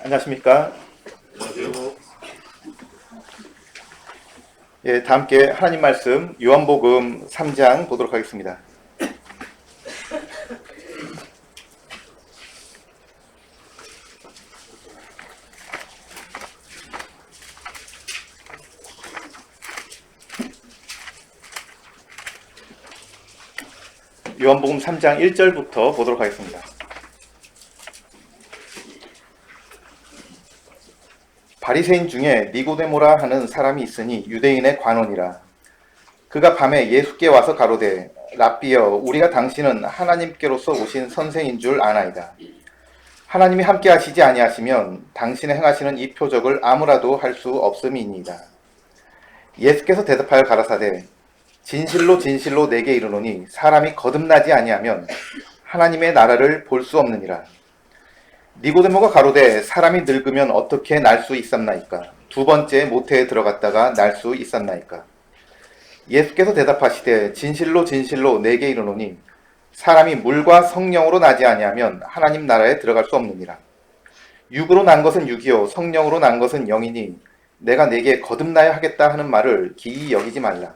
안녕하십니까? 안녕하세요. 예, 다 함께 하나님 말씀 요한복음 3장 보도록 하겠습니다. 요한복음 3장 1절부터 보도록 하겠습니다. 바리새인 중에 니고데모라 하는 사람이 있으니 유대인의 관원이라. 그가 밤에 예수께 와서 가로되 랍비여, 우리가 당신은 하나님께로서 오신 선생인 줄 아나이다. 하나님이 함께 하시지 아니하시면 당신의 행하시는 이 표적을 아무라도 할 수 없음이니이다. 예수께서 대답하여 가라사대 진실로 진실로 내게 이르노니 사람이 거듭나지 아니하면 하나님의 나라를 볼 수 없느니라. 니고데모가 가로되 사람이 늙으면 어떻게 날 수 있었나이까? 두 번째 모태에 들어갔다가 날 수 있었나이까? 예수께서 대답하시되 진실로 진실로 내게 이르노니 사람이 물과 성령으로 나지 아니하면 하나님 나라에 들어갈 수 없느니라. 육으로 난 것은 육이요 성령으로 난 것은 영이니 내가 내게 거듭나야 하겠다 하는 말을 기이 여기지 말라.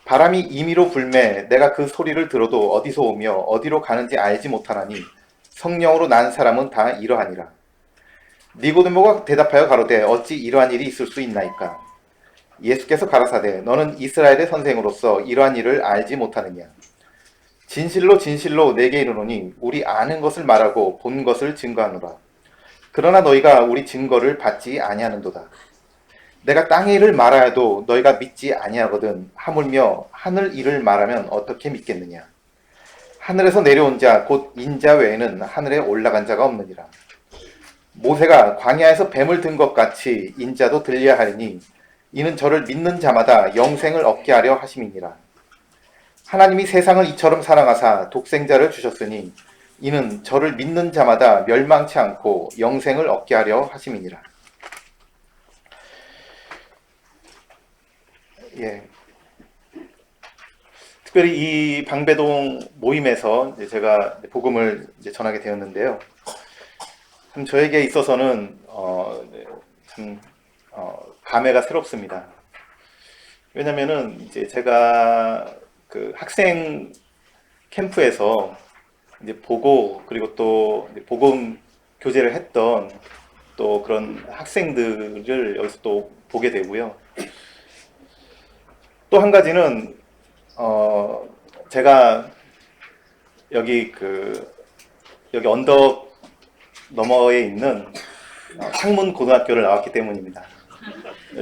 바람이 임의로 불매 내가 그 소리를 들어도 어디서 오며 어디로 가는지 알지 못하나니 성령으로 난 사람은 다 이러하니라. 니고데모가 대답하여 가로되 어찌 이러한 일이 있을 수 있나이까? 예수께서 가라사대 너는 이스라엘의 선생으로서 이러한 일을 알지 못하느냐? 진실로 진실로 내게 이르노니 우리 아는 것을 말하고 본 것을 증거하노라. 그러나 너희가 우리 증거를 받지 아니하는도다. 내가 땅의 일을 말하여도 너희가 믿지 아니하거든 하물며 하늘 일을 말하면 어떻게 믿겠느냐? 하늘에서 내려온 자 곧 인자 외에는 하늘에 올라간 자가 없느니라. 모세가 광야에서 뱀을 든 것 같이 인자도 들려야 하리니 이는 저를 믿는 자마다 영생을 얻게 하려 하심이니라. 하나님이 세상을 이처럼 사랑하사 독생자를 주셨으니 이는 저를 믿는 자마다 멸망치 않고 영생을 얻게 하려 하심이니라. 예. 특별히 이 방배동 모임에서 이제 제가 복음을 이제 전하게 되었는데요. 참 저에게 있어서는 감회가 새롭습니다. 왜냐면은 이제 제가 그 학생 캠프에서 이제 보고 그리고 또 복음 교제를 했던 또 그런 학생들을 여기서 또 보게 되고요. 또 한 가지는 제가 여기 여기 언덕 너머에 있는 창문 고등학교를 나왔기 때문입니다.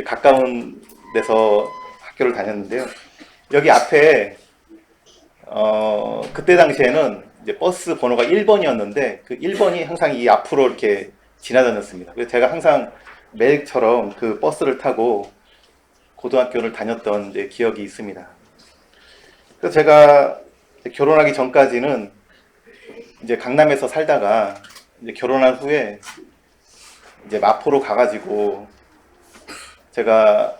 가까운 데서 학교를 다녔는데요. 여기 앞에 그때 당시에는 이제 버스 번호가 1번이었는데 그 1번이 항상 이 앞으로 이렇게 지나다녔습니다. 그래서 제가 항상 매일처럼 그 버스를 타고 고등학교를 다녔던 이제 기억이 있습니다. 그래서 제가 결혼하기 전까지는 이제 강남에서 살다가 이제 결혼한 후에 이제 마포로 가가지고 제가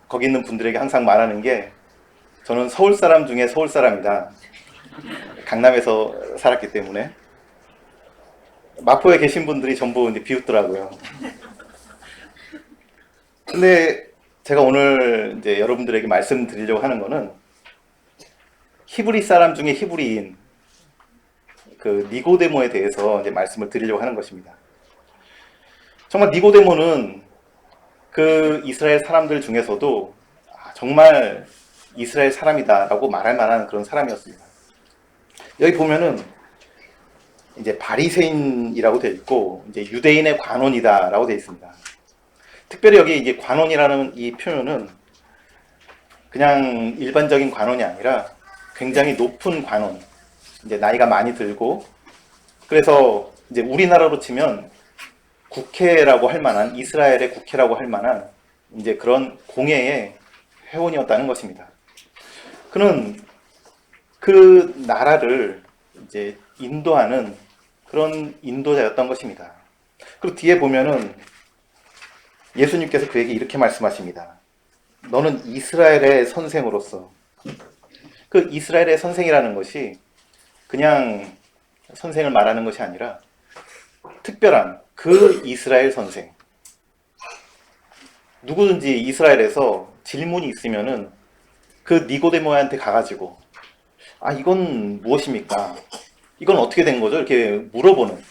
거기 있는 분들에게 항상 말하는 게 저는 서울 사람 중에 서울 사람이다. 강남에서 살았기 때문에. 마포에 계신 분들이 전부 이제 비웃더라고요. 근데 제가 오늘 이제 여러분들에게 말씀드리려고 하는 거는 히브리 사람 중에 히브리인 그 니고데모에 대해서 이제 말씀을 드리려고 하는 것입니다. 정말 니고데모는 그 이스라엘 사람들 중에서도 정말 이스라엘 사람이다라고 말할 만한 그런 사람이었습니다. 여기 보면은 이제 바리새인이라고 되어 있고 이제 유대인의 관원이다라고 되어 있습니다. 특별히 여기 이제 관원이라는 이 표현은 그냥 일반적인 관원이 아니라 굉장히 높은 관원, 이제 나이가 많이 들고 그래서 이제 우리나라로 치면 국회라고 할 만한 이스라엘의 국회라고 할 만한 이제 그런 공회의 회원이었다는 것입니다. 그는 그 나라를 이제 인도하는 그런 인도자였던 것입니다. 그리고 뒤에 보면은 예수님께서 그에게 이렇게 말씀하십니다. 너는 이스라엘의 선생으로서. 그 이스라엘의 선생이라는 것이 그냥 선생을 말하는 것이 아니라 특별한 그 이스라엘 선생. 누구든지 이스라엘에서 질문이 있으면은 그 니고데모한테 가가지고 이건 무엇입니까? 이건 어떻게 된 거죠? 이렇게 물어보는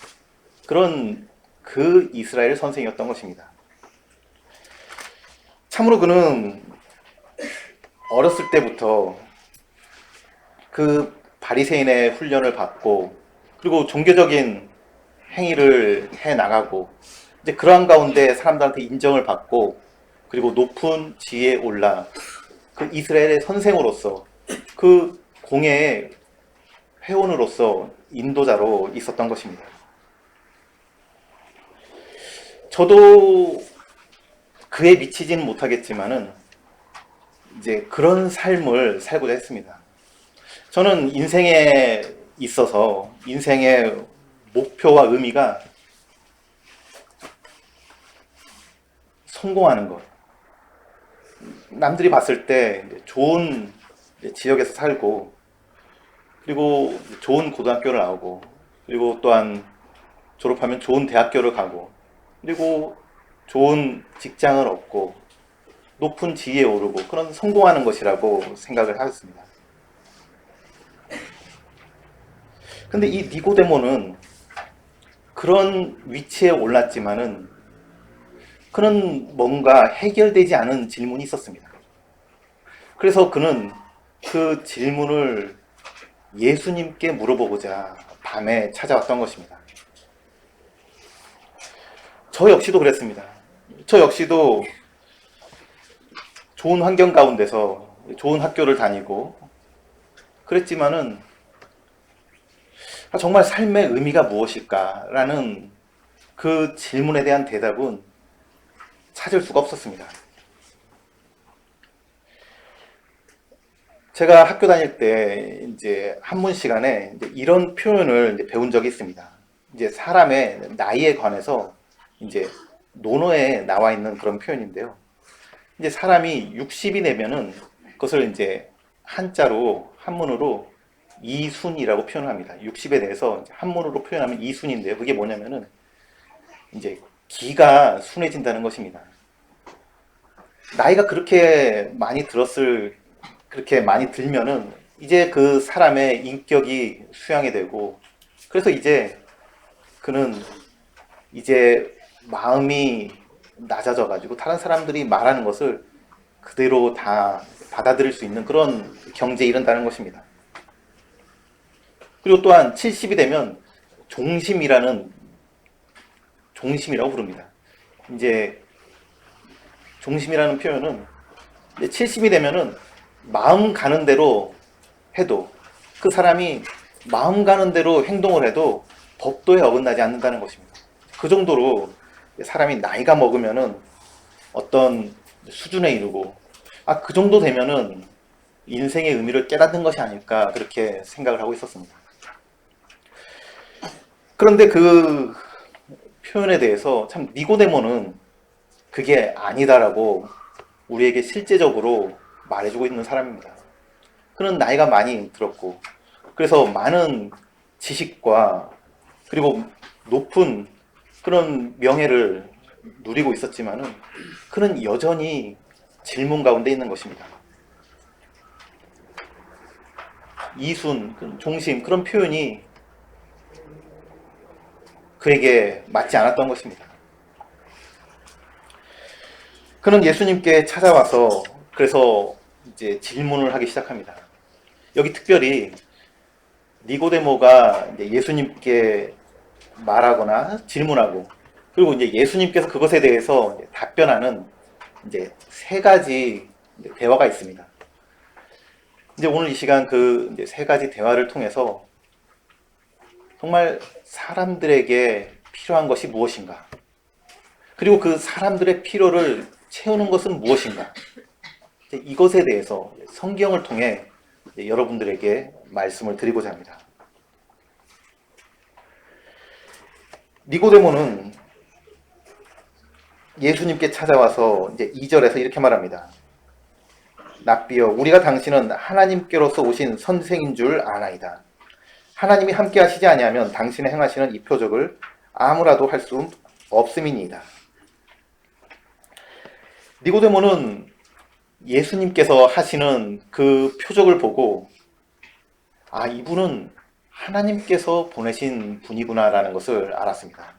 그런 그 이스라엘 선생이었던 것입니다. 참으로 그는 어렸을 때부터 그 바리새인의 훈련을 받고 그리고 종교적인 행위를 해 나가고 이제 그러한 가운데 사람들한테 인정을 받고 그리고 높은 지위에 올라 그 이스라엘의 선생으로서 그 공예의 회원으로서 인도자로 있었던 것입니다. 저도 그에 미치지는 못하겠지만은 이제 그런 삶을 살고자 했습니다. 저는 인생에 있어서 인생의 목표와 의미가 성공하는 것. 남들이 봤을 때 좋은 지역에서 살고 그리고 좋은 고등학교를 나오고 그리고 또한 졸업하면 좋은 대학교를 가고 그리고 좋은 직장을 얻고 높은 지위에 오르고 그런 성공하는 것이라고 생각을 하였습니다. 근데 이 니고데모는 그런 위치에 올랐지만은 그는 뭔가 해결되지 않은 질문이 있었습니다. 그래서 그는 그 질문을 예수님께 물어보고자 밤에 찾아왔던 것입니다. 저 역시도 그랬습니다. 저 역시도 좋은 환경 가운데서 좋은 학교를 다니고 그랬지만은 정말 삶의 의미가 무엇일까라는 그 질문에 대한 대답은 찾을 수가 없었습니다. 제가 학교 다닐 때 이제 한문 시간에 이제 이런 표현을 이제 배운 적이 있습니다. 이제 사람의 나이에 관해서 이제 논어에 나와 있는 그런 표현인데요. 이제 사람이 60이 되면은 그것을 이제 한자로 한문으로 이순이라고 표현을 합니다. 60에 대해서 한문으로 표현하면 이순인데요. 그게 뭐냐면은 이제 기가 순해진다는 것입니다. 나이가 그렇게 많이 들면은 이제 그 사람의 인격이 수양이 되고 그래서 이제 그는 이제 마음이 낮아져 가지고 다른 사람들이 말하는 것을 그대로 다 받아들일 수 있는 그런 경지에 이른다는 것입니다. 그리고 또한 70이 되면 종심이라고 부릅니다. 이제 종심이라는 표현은 70이 되면은 마음 가는 대로 해도 그 사람이 마음 가는 대로 행동을 해도 법도에 어긋나지 않는다는 것입니다. 그 정도로 사람이 나이가 먹으면은 어떤 수준에 이르고 그 정도 되면은 인생의 의미를 깨닫는 것이 아닐까 그렇게 생각을 하고 있었습니다. 그런데 그 표현에 대해서 참 니고데모는 그게 아니다라고 우리에게 실제적으로 말해주고 있는 사람입니다. 그는 나이가 많이 들었고 그래서 많은 지식과 그리고 높은 그런 명예를 누리고 있었지만은 그는 여전히 질문 가운데 있는 것입니다. 이순, 종심 그런 표현이 그에게 맞지 않았던 것입니다. 그는 예수님께 찾아와서 그래서 이제 질문을 하기 시작합니다. 여기 특별히 니고데모가 이제 예수님께 말하거나 질문하고 그리고 이제 예수님께서 그것에 대해서 이제 답변하는 이제 세 가지 이제 대화가 있습니다. 이제 오늘 이 시간 그 이제 세 가지 대화를 통해서 정말 사람들에게 필요한 것이 무엇인가? 그리고 그 사람들의 필요를 채우는 것은 무엇인가? 이것에 대해서 성경을 통해 여러분들에게 말씀을 드리고자 합니다. 니고데모는 예수님께 찾아와서 이제 2절에서 이렇게 말합니다. 랍비여, 우리가 당신은 하나님께로서 오신 선생인 줄 아나이다. 하나님이 함께 하시지 아니하면 당신의 행하시는 이 표적을 아무라도 할 수 없음이니이다. 니고데모는 예수님께서 하시는 그 표적을 보고 아, 이분은 하나님께서 보내신 분이구나라는 것을 알았습니다.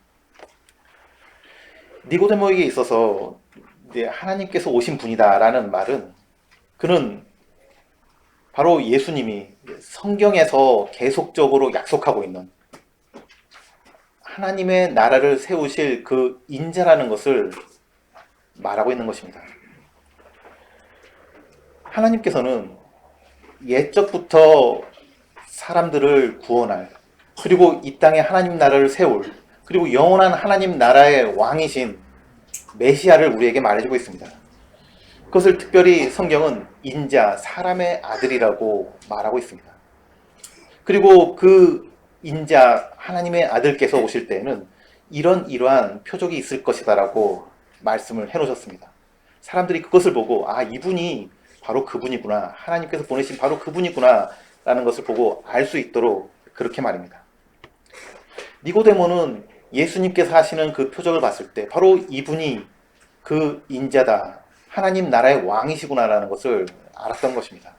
니고데모에게 있어서 이제 하나님께서 오신 분이다라는 말은 그는 바로 예수님이 성경에서 계속적으로 약속하고 있는 하나님의 나라를 세우실 그 인자라는 것을 말하고 있는 것입니다. 하나님께서는 옛적부터 사람들을 구원할, 그리고 이 땅에 하나님 나라를 세울, 그리고 영원한 하나님 나라의 왕이신 메시아를 우리에게 말해주고 있습니다. 그것을 특별히 성경은 인자, 사람의 아들이라고 말하고 있습니다. 그리고 그 인자, 하나님의 아들께서 오실 때에는 이러한 표적이 있을 것이다라고 말씀을 해놓으셨습니다. 사람들이 그것을 보고 아, 이분이 바로 그분이구나, 하나님께서 보내신 바로 그분이구나 라는 것을 보고 알 수 있도록 그렇게 말입니다. 니고데모는 예수님께서 하시는 그 표적을 봤을 때 바로 이분이 그 인자다, 하나님 나라의 왕이시구나라는 것을 알았던 것입니다.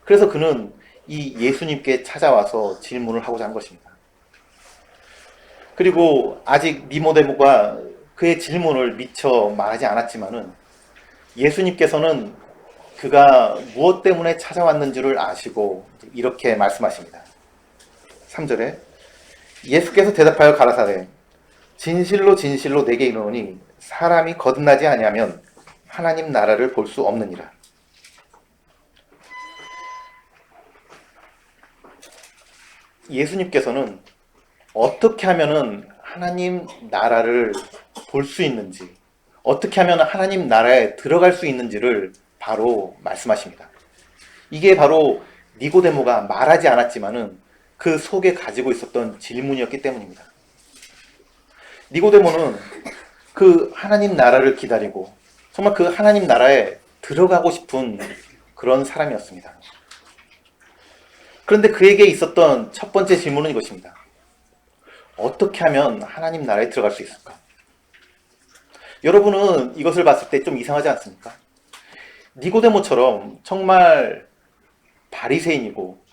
그래서 그는 이 예수님께 찾아와서 질문을 하고자 한 것입니다. 그리고 아직 니고데모가 그의 질문을 미처 말하지 않았지만은 예수님께서는 그가 무엇 때문에 찾아왔는지를 아시고 이렇게 말씀하십니다. 3절에 예수께서 대답하여 가라사대 진실로 진실로 내게 이르노니 사람이 거듭나지 아니하면 하나님 나라를 볼 수 없느니라. 예수님께서는 어떻게 하면은 하나님 나라를 볼 수 있는지, 어떻게 하면 하나님 나라에 들어갈 수 있는지를 바로 말씀하십니다. 이게 바로 니고데모가 말하지 않았지만은 그 속에 가지고 있었던 질문이었기 때문입니다. 니고데모는 그 하나님 나라를 기다리고 정말 그 하나님 나라에 들어가고 싶은 그런 사람이었습니다. 그런데 그에게 있었던 첫 번째 질문은 이것입니다. 어떻게 하면 하나님 나라에 들어갈 수 있을까? 여러분은 이것을 봤을 때 좀 이상하지 않습니까? 니고데모처럼 정말 바리새인이고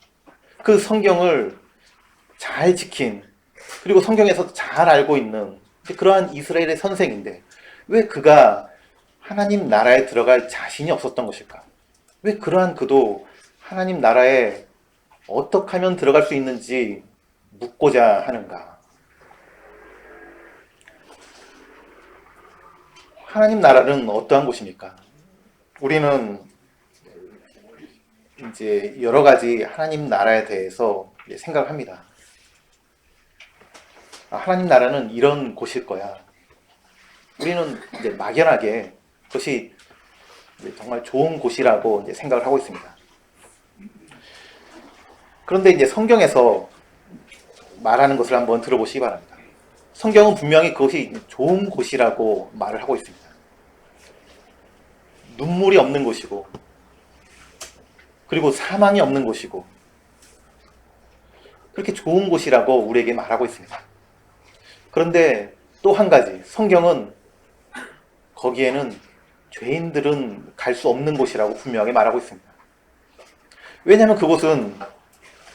그 성경을 잘 지킨, 그리고 성경에서 잘 알고 있는 그러한 이스라엘의 선생인데 왜 그가 하나님 나라에 들어갈 자신이 없었던 것일까? 왜 그러한 그도 하나님 나라에 어떻게 하면 들어갈 수 있는지 묻고자 하는가? 하나님 나라는 어떠한 곳입니까? 우리는 이제 여러 가지 하나님 나라에 대해서 생각을 합니다. 하나님 나라는 이런 곳일 거야. 우리는 이제 막연하게 그것이 정말 좋은 곳이라고 이제 생각을 하고 있습니다. 그런데 이제 성경에서 말하는 것을 한번 들어보시기 바랍니다. 성경은 분명히 그것이 좋은 곳이라고 말을 하고 있습니다. 눈물이 없는 곳이고, 그리고 사망이 없는 곳이고, 그렇게 좋은 곳이라고 우리에게 말하고 있습니다. 그런데 또 한 가지, 성경은 거기에는 죄인들은 갈 수 없는 곳이라고 분명하게 말하고 있습니다. 왜냐하면 그곳은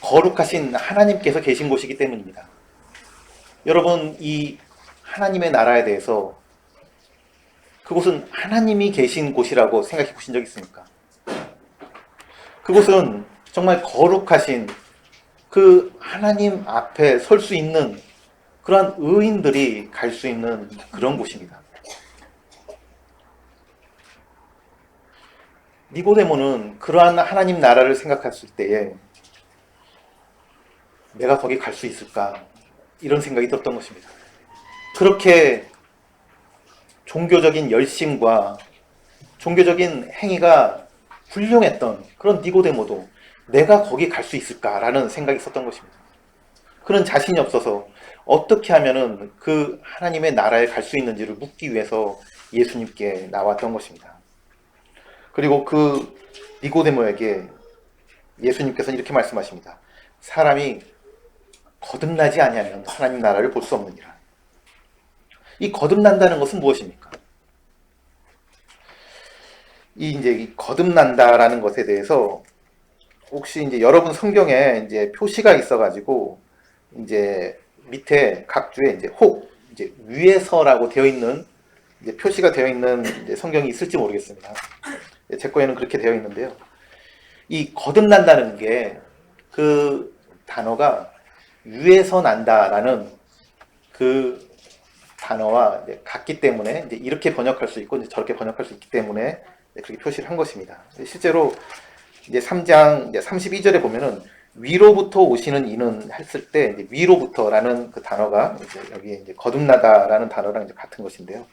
거룩하신 하나님께서 계신 곳이기 때문입니다. 여러분, 이 하나님의 나라에 대해서 그곳은 하나님이 계신 곳이라고 생각해 보신 적 있습니까? 그곳은 정말 거룩하신 그 하나님 앞에 설 수 있는 그러한 의인들이 갈 수 있는 그런 곳입니다. 니고데모는 그러한 하나님 나라를 생각했을 때에 내가 거기 갈 수 있을까? 이런 생각이 들었던 것입니다. 그렇게 종교적인 열심과 종교적인 행위가 훌륭했던 그런 니고데모도 내가 거기 갈 수 있을까라는 생각이 있었던 것입니다. 그런 자신이 없어서 어떻게 하면은 그 하나님의 나라에 갈 수 있는지를 묻기 위해서 예수님께 나왔던 것입니다. 그리고 그 니고데모에게 예수님께서는 이렇게 말씀하십니다. 사람이 거듭나지 아니하면 하나님 나라를 볼 수 없느니라. 이 거듭난다는 것은 무엇입니까? 이 거듭난다라는 것에 대해서 혹시 이제 여러분 성경에 이제 표시가 있어가지고 이제 밑에 각 주에 이제 혹 이제 위에서라고 되어 있는 이제 표시가 되어 있는 이제 성경이 있을지 모르겠습니다. 제 거에는 그렇게 되어 있는데요. 이 거듭난다는 게 그 단어가 위에서 난다라는 그 단어와 이제 같기 때문에 이제 이렇게 번역할 수 있고 이제 저렇게 번역할 수 있기 때문에 그렇게 표시를 한 것입니다. 실제로 이제 3장 이제 32절에 보면은 위로부터 오시는 이는 했을 때 이제 위로부터라는 그 단어가 이제 여기 이제 거듭나다라는 단어랑 이제 같은 것인데요.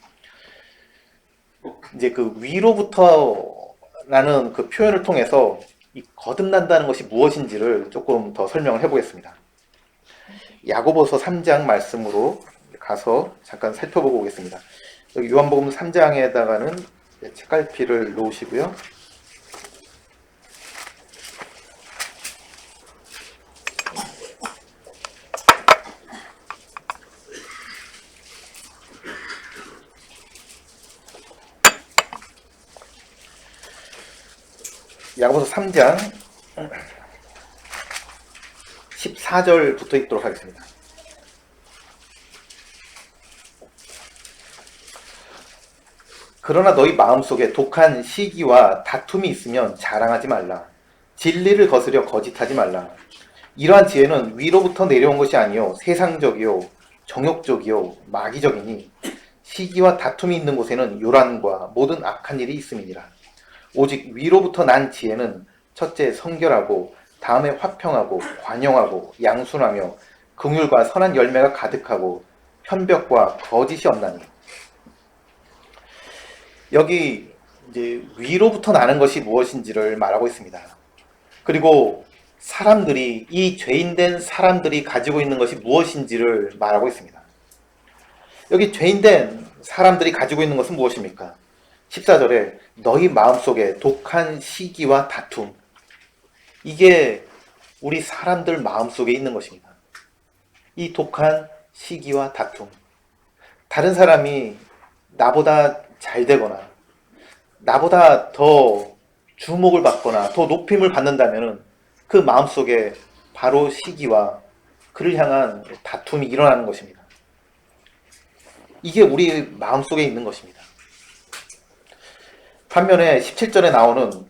이제 그 위로부터라는 그 표현을 통해서 이 거듭난다는 것이 무엇인지를 조금 더 설명을 해보겠습니다. 야고보서 3장 말씀으로 가서 잠깐 살펴보고 오겠습니다. 여기 요한복음 3장에다가는 책갈피를 놓으시고요. 야고보서 3장 14절부터 읽도록 하겠습니다. 그러나 너희 마음속에 독한 시기와 다툼이 있으면 자랑하지 말라. 진리를 거스려 거짓하지 말라. 이러한 지혜는 위로부터 내려온 것이 아니요 세상적이요 정욕적이요 마귀적이니 시기와 다툼이 있는 곳에는 요란과 모든 악한 일이 있음이니라. 오직 위로부터 난 지혜는 첫째 성결하고 다음에 화평하고 관용하고 양순하며 긍휼과 선한 열매가 가득하고 편벽과 거짓이 없나니. 여기 이제 위로부터 나는 것이 무엇인지를 말하고 있습니다. 그리고 사람들이 이 죄인된 사람들이 가지고 있는 것이 무엇인지를 말하고 있습니다. 여기 죄인된 사람들이 가지고 있는 것은 무엇입니까? 14절에 너희 마음속에 독한 시기와 다툼, 이게 우리 사람들 마음속에 있는 것입니다. 이 독한 시기와 다툼, 다른 사람이 나보다 잘 되거나 나보다 더 주목을 받거나 더 높임을 받는다면 그 마음속에 바로 시기와 그를 향한 다툼이 일어나는 것입니다. 이게 우리 마음속에 있는 것입니다. 반면에 17절에 나오는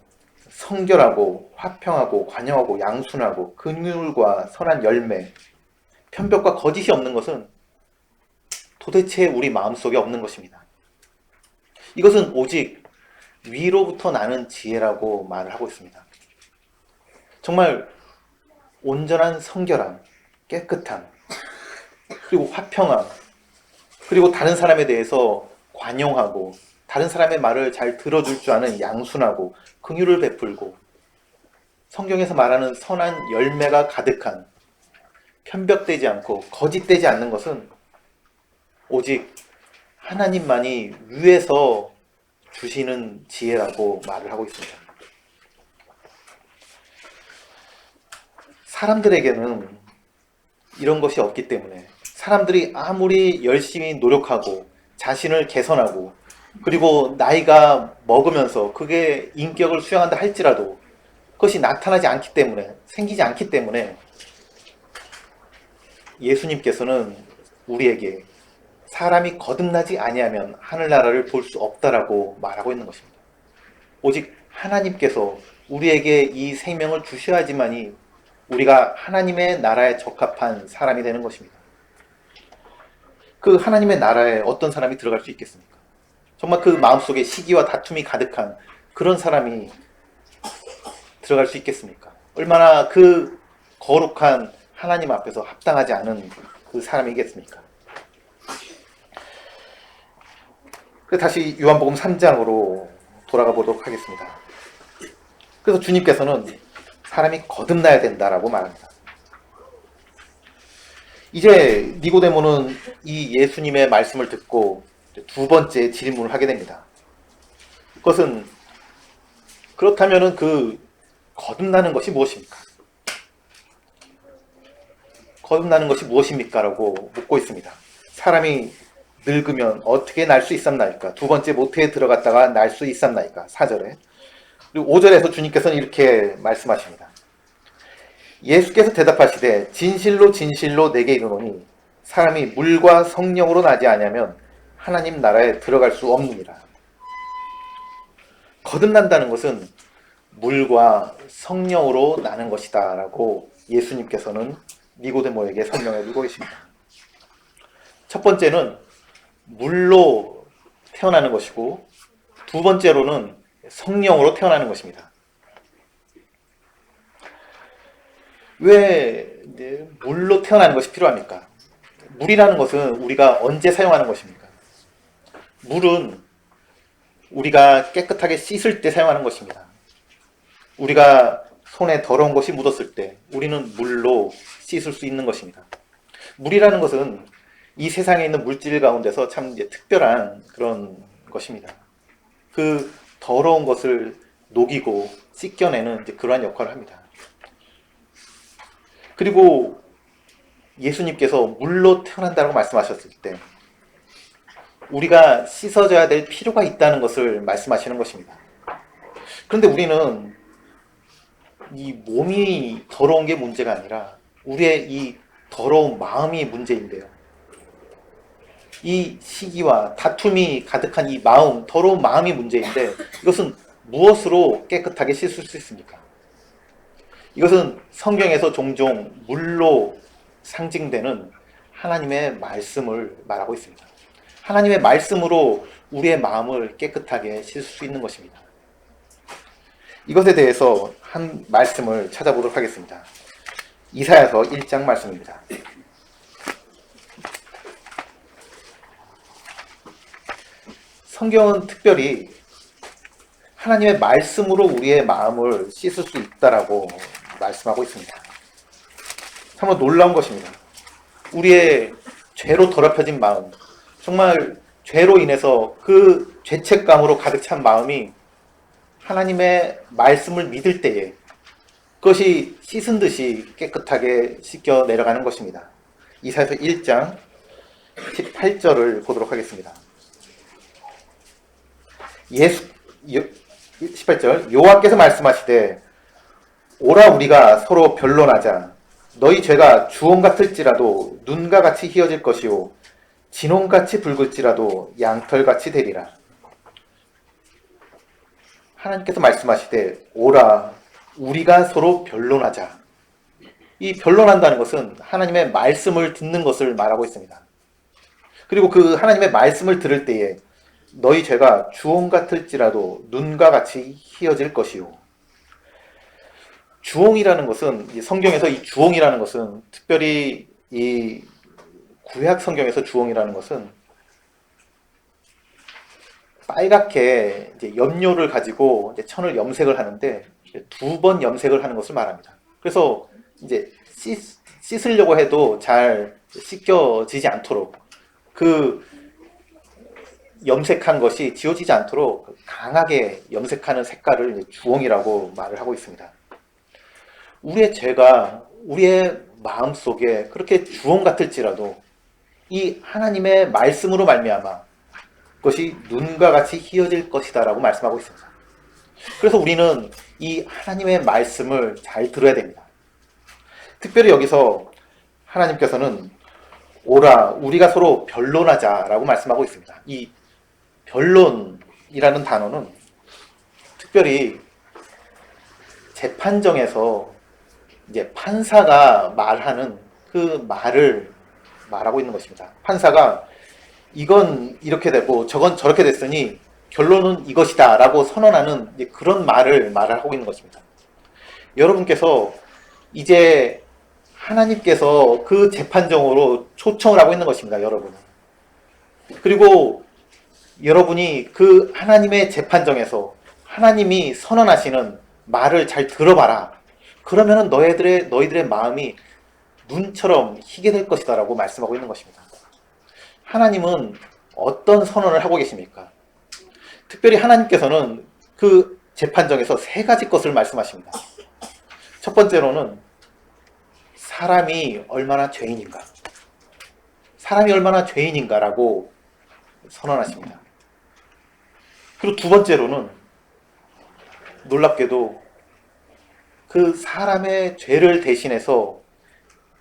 성결하고 화평하고 관용하고 양순하고 긍휼과 선한 열매, 편벽과 거짓이 없는 것은 도대체 우리 마음속에 없는 것입니다. 이것은 오직 위로부터 나는 지혜라고 말을 하고 있습니다. 정말 온전한 성결함, 깨끗함, 그리고 화평함, 그리고 다른 사람에 대해서 관용하고 다른 사람의 말을 잘 들어줄 줄 아는 양순하고 긍휼을 베풀고 성경에서 말하는 선한 열매가 가득한 편벽되지 않고 거짓되지 않는 것은 오직 하나님만이 위에서 주시는 지혜라고 말을 하고 있습니다. 사람들에게는 이런 것이 없기 때문에 사람들이 아무리 열심히 노력하고 자신을 개선하고 그리고 나이가 먹으면서 그게 인격을 수양한다 할지라도 그것이 나타나지 않기 때문에 생기지 않기 때문에 예수님께서는 우리에게 사람이 거듭나지 아니하면 하늘나라를 볼 수 없다라고 말하고 있는 것입니다. 오직 하나님께서 우리에게 이 생명을 주셔야지만이 우리가 하나님의 나라에 적합한 사람이 되는 것입니다. 그 하나님의 나라에 어떤 사람이 들어갈 수 있겠습니까? 정말 그 마음속에 시기와 다툼이 가득한 그런 사람이 들어갈 수 있겠습니까? 얼마나 그 거룩한 하나님 앞에서 합당하지 않은 그 사람이겠습니까? 다시 요한복음 3장으로 돌아가 보도록 하겠습니다. 그래서 주님께서는 사람이 거듭나야 된다라고 말합니다. 이제 니고데모는 이 예수님의 말씀을 듣고 두 번째 질문을 하게 됩니다. 그것은 그렇다면 그 거듭나는 것이 무엇입니까? 거듭나는 것이 무엇입니까? 라고 묻고 있습니다. 사람이 늙으면 어떻게 날 수 있었나이까? 두 번째 모태에 들어갔다가 날 수 있었나이까? 4절에. 그리고 5절에서 주님께서는 이렇게 말씀하십니다. 예수께서 대답하시되 진실로 진실로 내게 이르노니 사람이 물과 성령으로 나지 아니하면 하나님 나라에 들어갈 수 없느니라. 거듭난다는 것은 물과 성령으로 나는 것이다 라고 예수님께서는 니고데모에게 설명해 주고 계십니다. 첫 번째는 물로 태어나는 것이고 두 번째로는 성령으로 태어나는 것입니다. 왜 물로 태어나는 것이 필요합니까? 물이라는 것은 우리가 언제 사용하는 것입니까? 물은 우리가 깨끗하게 씻을 때 사용하는 것입니다. 우리가 손에 더러운 것이 묻었을 때 우리는 물로 씻을 수 있는 것입니다. 물이라는 것은 이 세상에 있는 물질 가운데서 참 특별한 그런 것입니다. 그 더러운 것을 녹이고 씻겨내는 그러한 역할을 합니다. 그리고 예수님께서 물로 태어난다고 말씀하셨을 때 우리가 씻어져야 될 필요가 있다는 것을 말씀하시는 것입니다. 그런데 우리는 이 몸이 더러운 게 문제가 아니라 우리의 이 더러운 마음이 문제인데요. 이 시기와 다툼이 가득한 이 마음, 더러운 마음이 문제인데 이것은 무엇으로 깨끗하게 씻을 수 있습니까? 이것은 성경에서 종종 물로 상징되는 하나님의 말씀을 말하고 있습니다. 하나님의 말씀으로 우리의 마음을 깨끗하게 씻을 수 있는 것입니다. 이것에 대해서 한 말씀을 찾아보도록 하겠습니다. 이사야서 1장 말씀입니다. 성경은 특별히 하나님의 말씀으로 우리의 마음을 씻을 수 있다라고 말씀하고 있습니다. 정말 놀라운 것입니다. 우리의 죄로 더럽혀진 마음, 정말 죄로 인해서 그 죄책감으로 가득 찬 마음이 하나님의 말씀을 믿을 때에 그것이 씻은 듯이 깨끗하게 씻겨 내려가는 것입니다. 이사야서 1장 18절을 보도록 하겠습니다. 18절 여호와께서 말씀하시되 오라 우리가 서로 변론하자. 너희 죄가 주홍 같을지라도 눈과 같이 희어질 것이요 진홍같이 붉을지라도 양털같이 되리라. 하나님께서 말씀하시되 오라 우리가 서로 변론하자. 이 변론한다는 것은 하나님의 말씀을 듣는 것을 말하고 있습니다. 그리고 그 하나님의 말씀을 들을 때에 너희 죄가 주홍 같을지라도 눈과 같이 희어질 것이요. 주홍이라는 것은 성경에서 이 주홍이라는 것은 특별히 이 구약 성경에서 주홍이라는 것은 빨갛게 이제 염료를 가지고 이제 천을 염색을 하는데 두 번 염색을 하는 것을 말합니다. 그래서 이제 씻으려고 해도 잘 씻겨지지 않도록 그 염색한 것이 지워지지 않도록 강하게 염색하는 색깔을 주홍이라고 말을 하고 있습니다. 우리의 죄가 우리의 마음속에 그렇게 주홍 같을지라도 이 하나님의 말씀으로 말미암아 그것이 눈과 같이 희어질 것이다 라고 말씀하고 있습니다. 그래서 우리는 이 하나님의 말씀을 잘 들어야 됩니다. 특별히 여기서 하나님께서는 오라 우리가 서로 변론하자 라고 말씀하고 있습니다. 이 변론이라는 단어는 특별히 재판정에서 이제 판사가 말하는 그 말을 말하고 있는 것입니다. 판사가 이건 이렇게 되고 저건 저렇게 됐으니 결론은 이것이다 라고 선언하는 그런 말을 하고 있는 것입니다. 여러분께서 이제 하나님께서 그 재판정으로 초청을 하고 있는 것입니다. 여러분은. 그리고 여러분이 그 하나님의 재판정에서 하나님이 선언하시는 말을 잘 들어봐라. 그러면은 너희들의 마음이 눈처럼 희게 될 것이다 라고 말씀하고 있는 것입니다. 하나님은 어떤 선언을 하고 계십니까? 특별히 하나님께서는 그 재판정에서 세 가지 것을 말씀하십니다. 첫 번째로는 사람이 얼마나 죄인인가, 사람이 얼마나 죄인인가라고 선언하십니다. 그리고 두 번째로는 놀랍게도 그 사람의 죄를 대신해서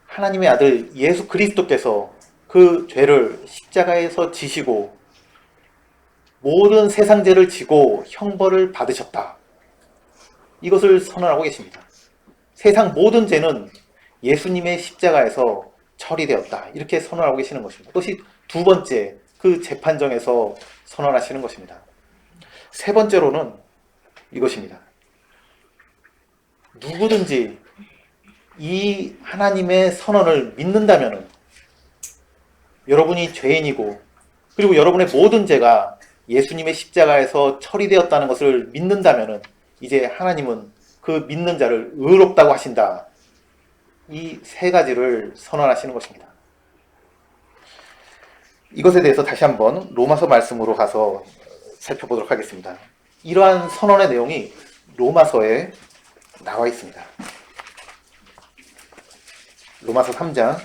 하나님의 아들 예수 그리스도께서 그 죄를 십자가에서 지시고 모든 세상 죄를 지고 형벌을 받으셨다. 이것을 선언하고 계십니다. 세상 모든 죄는 예수님의 십자가에서 처리되었다. 이렇게 선언하고 계시는 것입니다. 그것이 두 번째 그 재판정에서 선언하시는 것입니다. 세 번째로는 이것입니다. 누구든지 이 하나님의 선언을 믿는다면 여러분이 죄인이고 그리고 여러분의 모든 죄가 예수님의 십자가에서 처리되었다는 것을 믿는다면 이제 하나님은 그 믿는 자를 의롭다고 하신다. 이 세 가지를 선언하시는 것입니다. 이것에 대해서 다시 한번 로마서 말씀으로 가서 살펴보도록 하겠습니다. 이러한 선언의 내용이 로마서에 나와 있습니다. 로마서 3장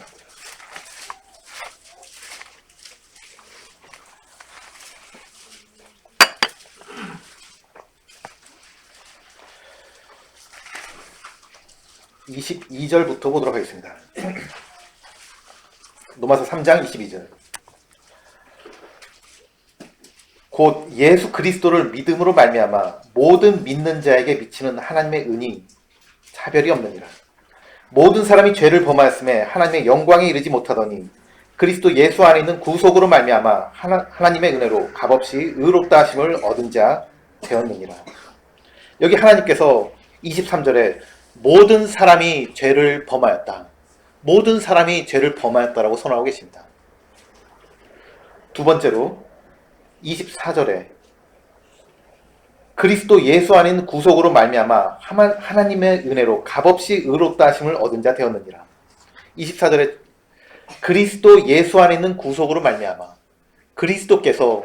22절부터 보도록 하겠습니다. 로마서 3장 22절. 곧 예수 그리스도를 믿음으로 말미암아 모든 믿는 자에게 미치는 하나님의 은이 차별이 없느니라. 모든 사람이 죄를 범하였음에 하나님의 영광에 이르지 못하더니 그리스도 예수 안에 있는 구속으로 말미암아 하나님의 은혜로 값없이 의롭다 하심을 얻은 자 되었느니라. 여기 하나님께서 23절에 모든 사람이 죄를 범하였다. 모든 사람이 죄를 범하였다라고 선언하고 계십니다. 두 번째로 24절에 그리스도 예수 안에 있는 구속으로 말미암아 하나님의 은혜로 값없이 의롭다 하심을 얻은 자 되었느니라. 24절에 그리스도 예수 안에 있는 구속으로 말미암아 그리스도께서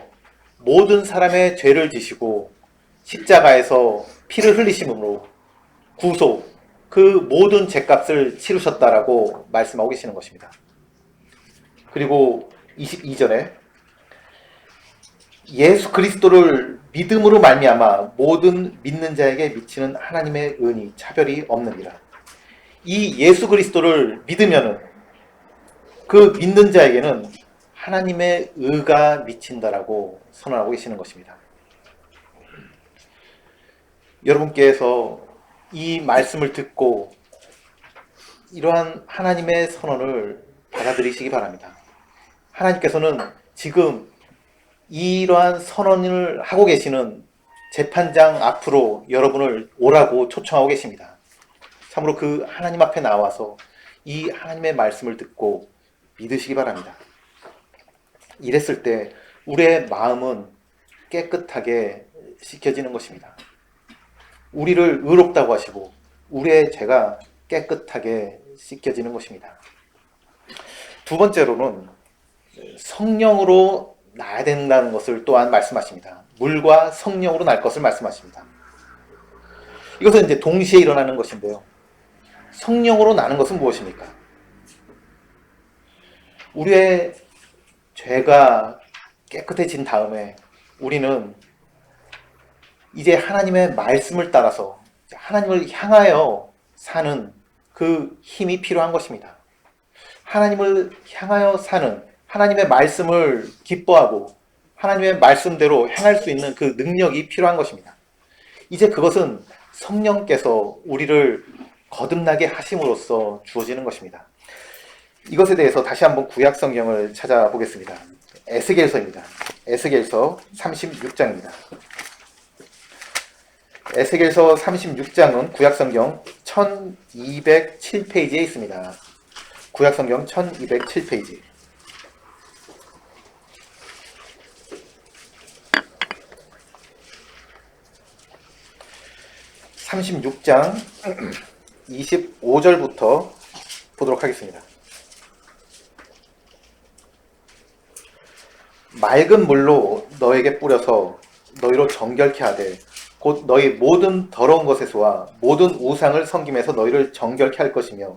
모든 사람의 죄를 지시고 십자가에서 피를 흘리심으로 구속, 그 모든 죄값을 치르셨다라고 말씀하고 계시는 것입니다. 그리고 22절에 예수 그리스도를 믿음으로 말미암아 모든 믿는 자에게 미치는 하나님의 은이 차별이 없느니라. 이 예수 그리스도를 믿으면은 그 믿는 자에게는 하나님의 의가 미친다라고 선언하고 계시는 것입니다. 여러분께서 이 말씀을 듣고 이러한 하나님의 선언을 받아들이시기 바랍니다. 하나님께서는 지금 이러한 선언을 하고 계시는 재판장 앞으로 여러분을 오라고 초청하고 계십니다. 참으로 그 하나님 앞에 나와서 이 하나님의 말씀을 듣고 믿으시기 바랍니다. 이랬을 때 우리의 마음은 깨끗하게 씻겨지는 것입니다. 우리를 의롭다고 하시고 우리의 죄가 깨끗하게 씻겨지는 것입니다. 두 번째로는 성령으로 나야 된다는 것을 또한 말씀하십니다. 물과 성령으로 날 것을 말씀하십니다. 이것은 이제 동시에 일어나는 것인데요. 성령으로 나는 것은 무엇입니까? 우리의 죄가 깨끗해진 다음에 우리는 이제 하나님의 말씀을 따라서 하나님을 향하여 사는 그 힘이 필요한 것입니다. 하나님을 향하여 사는 하나님의 말씀을 기뻐하고 하나님의 말씀대로 행할 수 있는 그 능력이 필요한 것입니다. 이제 그것은 성령께서 우리를 거듭나게 하심으로써 주어지는 것입니다. 이것에 대해서 다시 한번 구약 성경을 찾아보겠습니다. 에스겔서입니다. 에스겔서 36장입니다. 에스겔서 36장은 구약성경 1207페이지에 있습니다. 구약성경 1207페이지. (36장) 25절부터 보도록 하겠습니다. 맑은 물로 너에게 뿌려서 너희로 정결케 하되 곧 너희 모든 더러운 것에서와 모든 우상을 섬김에서 너희를 정결케 할 것이며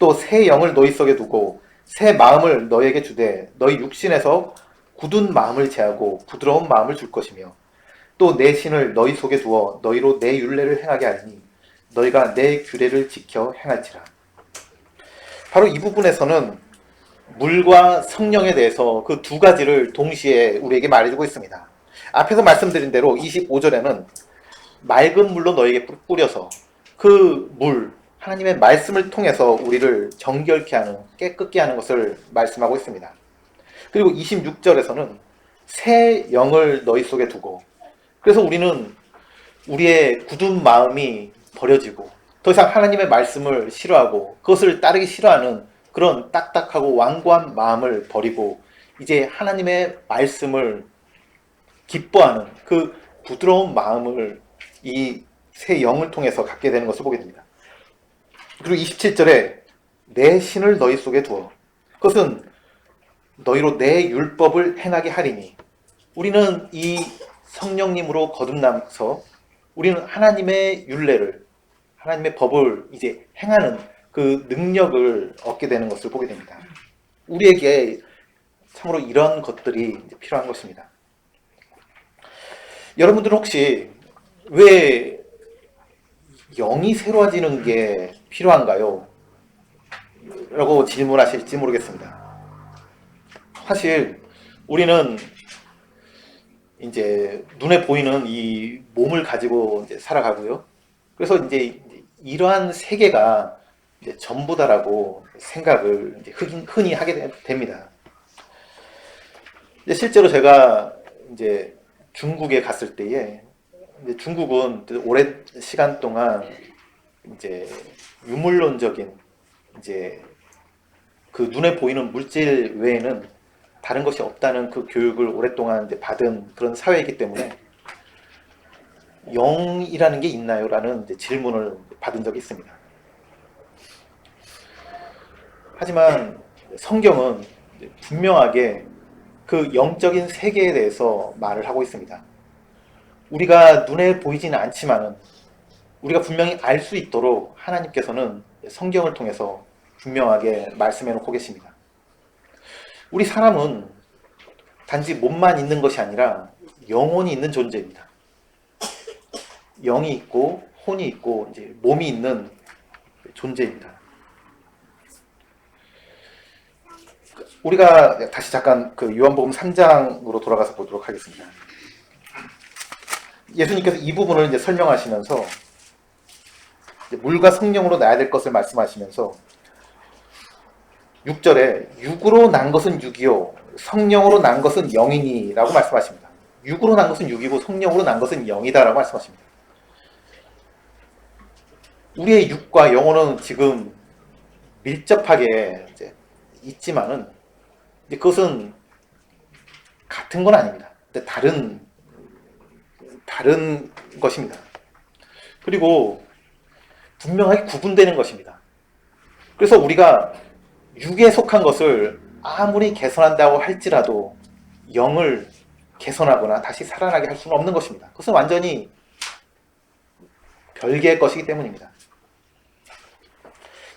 또 새 영을 너희 속에 두고 새 마음을 너희에게 주되 너희 육신에서 굳은 마음을 제하고 부드러운 마음을 줄 것이며 또 내 신을 너희 속에 두어 너희로 내 율례를 행하게 하리니 너희가 내 규례를 지켜 행할지라. 바로 이 부분에서는 물과 성령에 대해서 그 두 가지를 동시에 우리에게 말해주고 있습니다. 앞에서 말씀드린 대로 25절에는 맑은 물로 너에게 뿌려서 그 물, 하나님의 말씀을 통해서 우리를 정결케 하는, 깨끗게 하는 것을 말씀하고 있습니다. 그리고 26절에서는 새 영을 너희 속에 두고, 그래서 우리는 우리의 굳은 마음이 버려지고 더 이상 하나님의 말씀을 싫어하고 그것을 따르기 싫어하는 그런 딱딱하고 완고한 마음을 버리고 이제 하나님의 말씀을 기뻐하는 그 부드러운 마음을 이 새 영을 통해서 갖게 되는 것을 보게 됩니다. 그리고 27절에 내 신을 너희 속에 두어 그것은 너희로 내 율법을 행하게 하리니, 우리는 이 성령님으로 거듭나서 우리는 하나님의 율례를, 하나님의 법을 이제 행하는 그 능력을 얻게 되는 것을 보게 됩니다. 우리에게 참으로 이런 것들이 필요한 것입니다. 여러분들은 혹시 왜 영이 새로워지는 게 필요한가요? 라고 질문하실지 모르겠습니다. 사실 우리는 이제 눈에 보이는 이 몸을 가지고 이제 살아가고요. 그래서 이제 이러한 세계가 이제 전부다라고 생각을 이제 흔히 하게 됩니다. 이제 실제로 제가 이제 중국에 갔을 때에 이제 중국은 오랜 시간 동안 이제 유물론적인 이제 그 눈에 보이는 물질 외에는 다른 것이 없다는 그 교육을 오랫동안 이제 받은 그런 사회이기 때문에 영이라는 게 있나요? 라는 이제 질문을 받은 적이 있습니다. 하지만 성경은 분명하게 그 영적인 세계에 대해서 말을 하고 있습니다. 우리가 눈에 보이지는 않지만은 우리가 분명히 알 수 있도록 하나님께서는 성경을 통해서 분명하게 말씀해 놓고 계십니다. 우리 사람은 단지 몸만 있는 것이 아니라 영혼이 있는 존재입니다. 영이 있고 혼이 있고 이제 몸이 있는 존재입니다. 우리가 다시 잠깐 그 요한복음 3장으로 돌아가서 보도록 하겠습니다. 예수님께서 이 부분을 이제 설명하시면서 이제 물과 성령으로 나야 될 것을 말씀하시면서 6절에 육으로 난 것은 육이요 성령으로 난 것은 영이니 라고 말씀하십니다. 육으로 난 것은 육이고 성령으로 난 것은 영이다 라고 말씀하십니다. 우리의 육과 영혼은 지금 밀접하게 이제 있지만은 이제 그것은 같은 건 아닙니다. 다른 것입니다. 그리고 분명하게 구분되는 것입니다. 그래서 우리가 육에 속한 것을 아무리 개선한다고 할지라도 영을 개선하거나 다시 살아나게 할 수는 없는 것입니다. 그것은 완전히 별개의 것이기 때문입니다.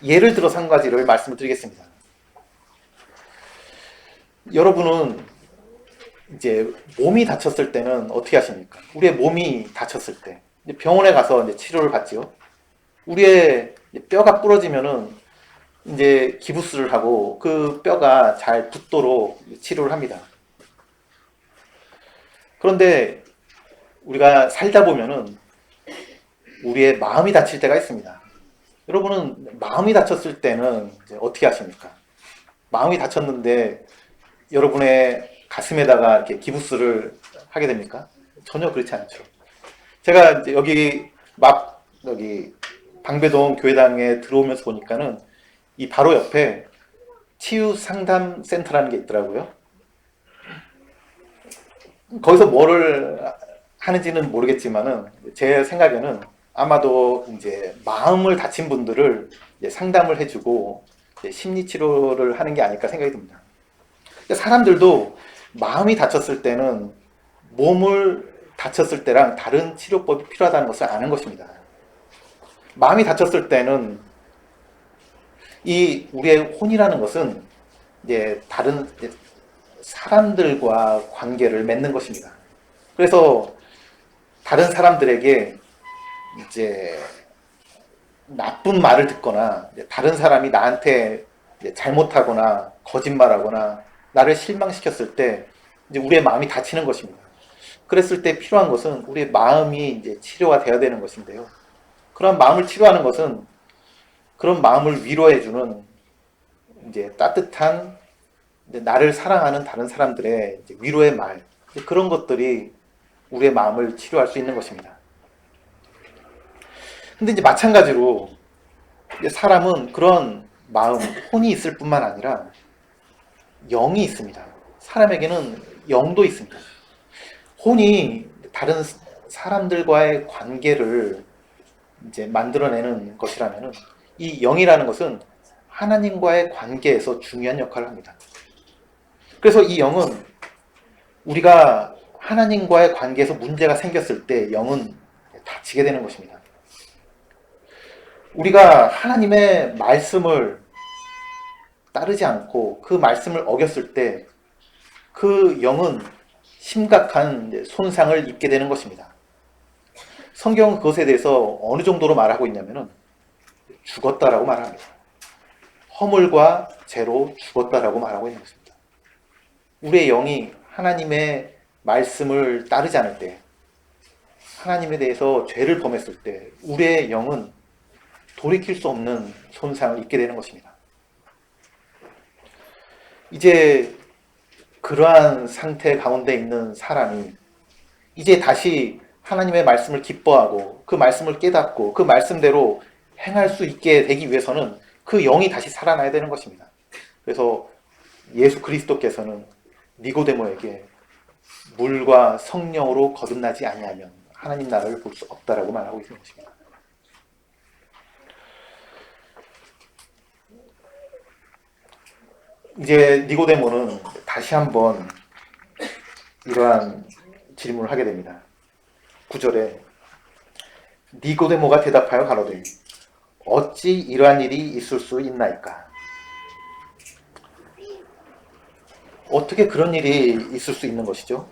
예를 들어서 한 가지를 말씀을 드리겠습니다. 여러분은 이제 몸이 다쳤을 때는 어떻게 하십니까? 우리의 몸이 다쳤을 때 병원에 가서 이제 치료를 받지요. 우리의 뼈가 부러지면은 이제 기부스를 하고 그 뼈가 잘 붙도록 치료를 합니다. 그런데 우리가 살다 보면은 우리의 마음이 다칠 때가 있습니다. 여러분은 마음이 다쳤을 때는 이제 어떻게 하십니까? 마음이 다쳤는데 여러분의 가슴에다가 이렇게 기부스를 하게 됩니까? 전혀 그렇지 않죠. 제가 이제 여기 방배동 교회당에 들어오면서 보니까는 이 바로 옆에 치유 상담 센터라는 게 있더라고요. 거기서 뭐를 하는지는 모르겠지만은 제 생각에는 아마도 이제 마음을 다친 분들을 이제 상담을 해주고 이제 심리 치료를 하는 게 아닐까 생각이 듭니다. 사람들도 마음이 다쳤을 때는 몸을 다쳤을 때랑 다른 치료법이 필요하다는 것을 아는 것입니다. 마음이 다쳤을 때는 이 우리의 혼이라는 것은 이제 다른 사람들과 관계를 맺는 것입니다. 그래서 다른 사람들에게 이제 나쁜 말을 듣거나 다른 사람이 나한테 잘못하거나 거짓말하거나 나를 실망시켰을 때 이제 우리의 마음이 다치는 것입니다. 그랬을 때 필요한 것은 우리의 마음이 이제 치료가 되어야 되는 것인데요. 그런 마음을 치료하는 것은 그런 마음을 위로해주는 이제 따뜻한 이제 나를 사랑하는 다른 사람들의 이제 위로의 말, 그런 것들이 우리의 마음을 치료할 수 있는 것입니다. 근데 이제 마찬가지로 이제 사람은 그런 마음, 혼이 있을 뿐만 아니라 영이 있습니다. 사람에게는 영도 있습니다. 혼이 다른 사람들과의 관계를 이제 만들어내는 것이라면은 이 영이라는 것은 하나님과의 관계에서 중요한 역할을 합니다. 그래서 이 영은 우리가 하나님과의 관계에서 문제가 생겼을 때 영은 다치게 되는 것입니다. 우리가 하나님의 말씀을 따르지 않고 그 말씀을 어겼을 때 그 영은 심각한 손상을 입게 되는 것입니다. 성경은 그것에 대해서 어느 정도로 말하고 있냐면은 죽었다라고 말합니다. 허물과 죄로 죽었다라고 말하고 있는 것입니다. 우리의 영이 하나님의 말씀을 따르지 않을 때, 하나님에 대해서 죄를 범했을 때 우리의 영은 돌이킬 수 없는 손상을 입게 되는 것입니다. 이제 그러한 상태 가운데 있는 사람이 이제 다시 하나님의 말씀을 기뻐하고 그 말씀을 깨닫고 그 말씀대로 행할 수 있게 되기 위해서는 그 영이 다시 살아나야 되는 것입니다. 그래서 예수 그리스도께서는 니고데모에게 물과 성령으로 거듭나지 아니하면 하나님 나라를 볼 수 없다라고 말하고 있는 것입니다. 이제 니고데모는 다시 한번 이러한 질문을 하게 됩니다. 9절에 니고데모가 대답하여 가로되 어찌 이러한 일이 있을 수 있나이까? 어떻게 그런 일이 있을 수 있는 것이죠?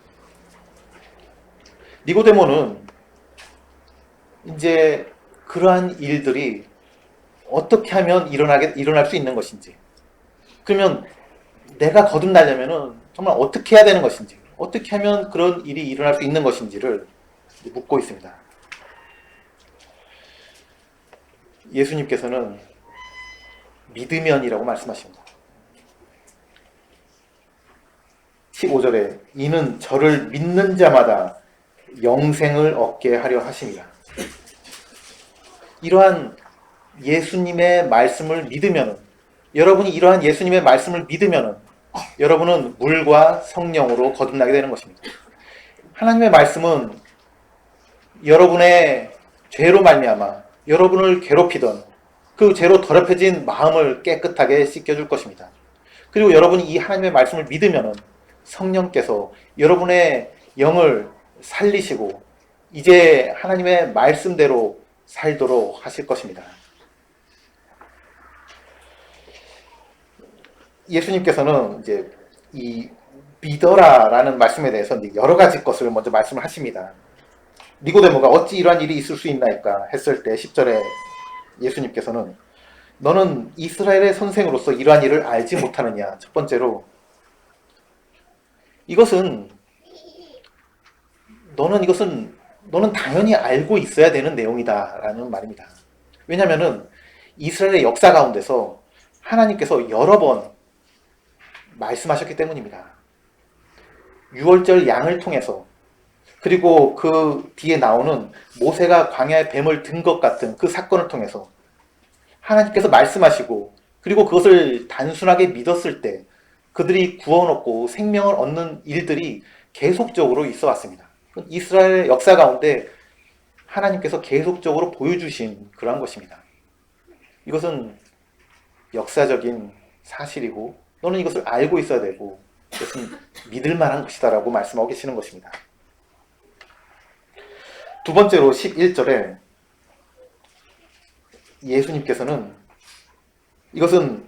니고데모는 이제 그러한 일들이 어떻게 하면 일어날 수 있는 것인지, 그러면 내가 거듭나려면은 정말 어떻게 해야 되는 것인지, 어떻게 하면 그런 일이 일어날 수 있는 것인지를 묻고 있습니다. 예수님께서는 믿으면이라고 말씀하십니다. 15절에 이는 저를 믿는 자마다 영생을 얻게 하려 하십니다. 이러한 예수님의 말씀을 믿으면, 여러분이 이러한 예수님의 말씀을 믿으면 여러분은 물과 성령으로 거듭나게 되는 것입니다. 하나님의 말씀은 여러분의 죄로 말미암아 여러분을 괴롭히던 그 죄로 더럽혀진 마음을 깨끗하게 씻겨줄 것입니다. 그리고 여러분이 이 하나님의 말씀을 믿으면 성령께서 여러분의 영을 살리시고 이제 하나님의 말씀대로 살도록 하실 것입니다. 예수님께서는 이제 이 믿어라라는 말씀에 대해서 여러 가지 것을 먼저 말씀을 하십니다. 니고데모가 어찌 이러한 일이 있을 수 있나이까 했을 때 10절에 예수님께서는 너는 이스라엘의 선생으로서 이러한 일을 알지 못하느냐. 첫 번째로 이것은 너는 당연히 알고 있어야 되는 내용이다라는 말입니다. 왜냐하면은 이스라엘의 역사 가운데서 하나님께서 여러 번 말씀하셨기 때문입니다. 유월절 양을 통해서, 그리고 그 뒤에 나오는 모세가 광야에 뱀을 든 것 같은 그 사건을 통해서 하나님께서 말씀하시고, 그리고 그것을 단순하게 믿었을 때 그들이 구원 얻고 생명을 얻는 일들이 계속적으로 있어 왔습니다. 이스라엘 역사 가운데 하나님께서 계속적으로 보여주신 그러한 것입니다. 이것은 역사적인 사실이고 너는 이것을 알고 있어야 되고 이것은 믿을 만한 것이다라고 말씀하고 계시는 것입니다. 두 번째로 11절에 예수님께서는 이것은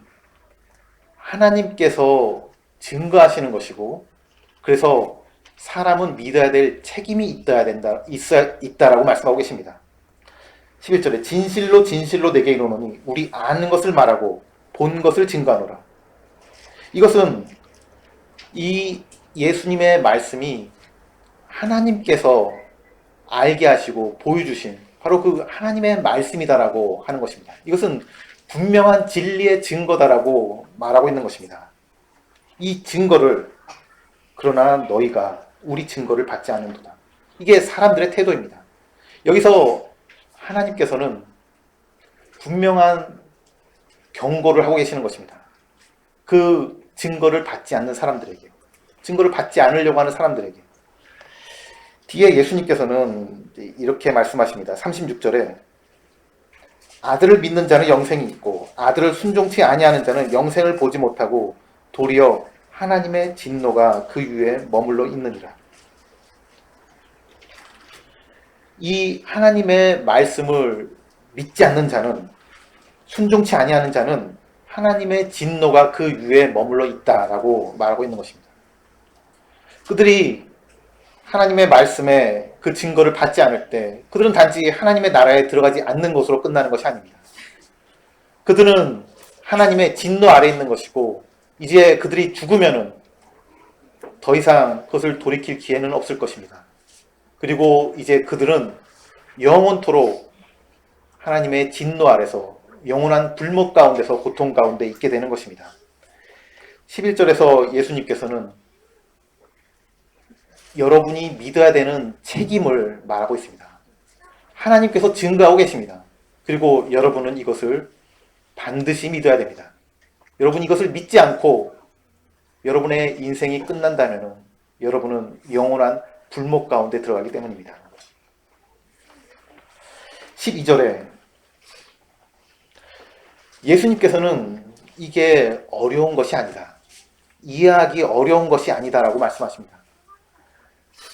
하나님께서 증거하시는 것이고, 그래서 사람은 믿어야 될 책임이 있다라고 말씀하고 계십니다. 11절에 진실로 진실로 내게 이르노니 우리 아는 것을 말하고 본 것을 증거하노라. 이것은 이 예수님의 말씀이 하나님께서 알게 하시고 보여주신 바로 그 하나님의 말씀이다라고 하는 것입니다. 이것은 분명한 진리의 증거다라고 말하고 있는 것입니다. 이 증거를 그러나 너희가 우리 증거를 받지 않는도다. 이게 사람들의 태도입니다. 여기서 하나님께서는 분명한 경고를 하고 계시는 것입니다. 그 증거를 받지 않는 사람들에게, 증거를 받지 않으려고 하는 사람들에게. 뒤에 예수님께서는 이렇게 말씀하십니다. 36절에 아들을 믿는 자는 영생이 있고 아들을 순종치 아니하는 자는 영생을 보지 못하고 도리어 하나님의 진노가 그 위에 머물러 있느니라. 이 하나님의 말씀을 믿지 않는 자는, 순종치 아니하는 자는 하나님의 진노가 그 위에 머물러 있다라고 말하고 있는 것입니다. 그들이 하나님의 말씀에 그 증거를 받지 않을 때 그들은 단지 하나님의 나라에 들어가지 않는 것으로 끝나는 것이 아닙니다. 그들은 하나님의 진노 아래에 있는 것이고 이제 그들이 죽으면은 더 이상 그것을 돌이킬 기회는 없을 것입니다. 그리고 이제 그들은 영원토록 하나님의 진노 아래서 영원한 불목 가운데서 고통 가운데 있게 되는 것입니다. 11절에서 예수님께서는 여러분이 믿어야 되는 책임을 말하고 있습니다. 하나님께서 증거하고 계십니다. 그리고 여러분은 이것을 반드시 믿어야 됩니다. 여러분이 이것을 믿지 않고 여러분의 인생이 끝난다면 여러분은 영원한 불목 가운데 들어가기 때문입니다. 12절에 예수님께서는 이게 어려운 것이 아니다. 이해하기 어려운 것이 아니다라고 말씀하십니다.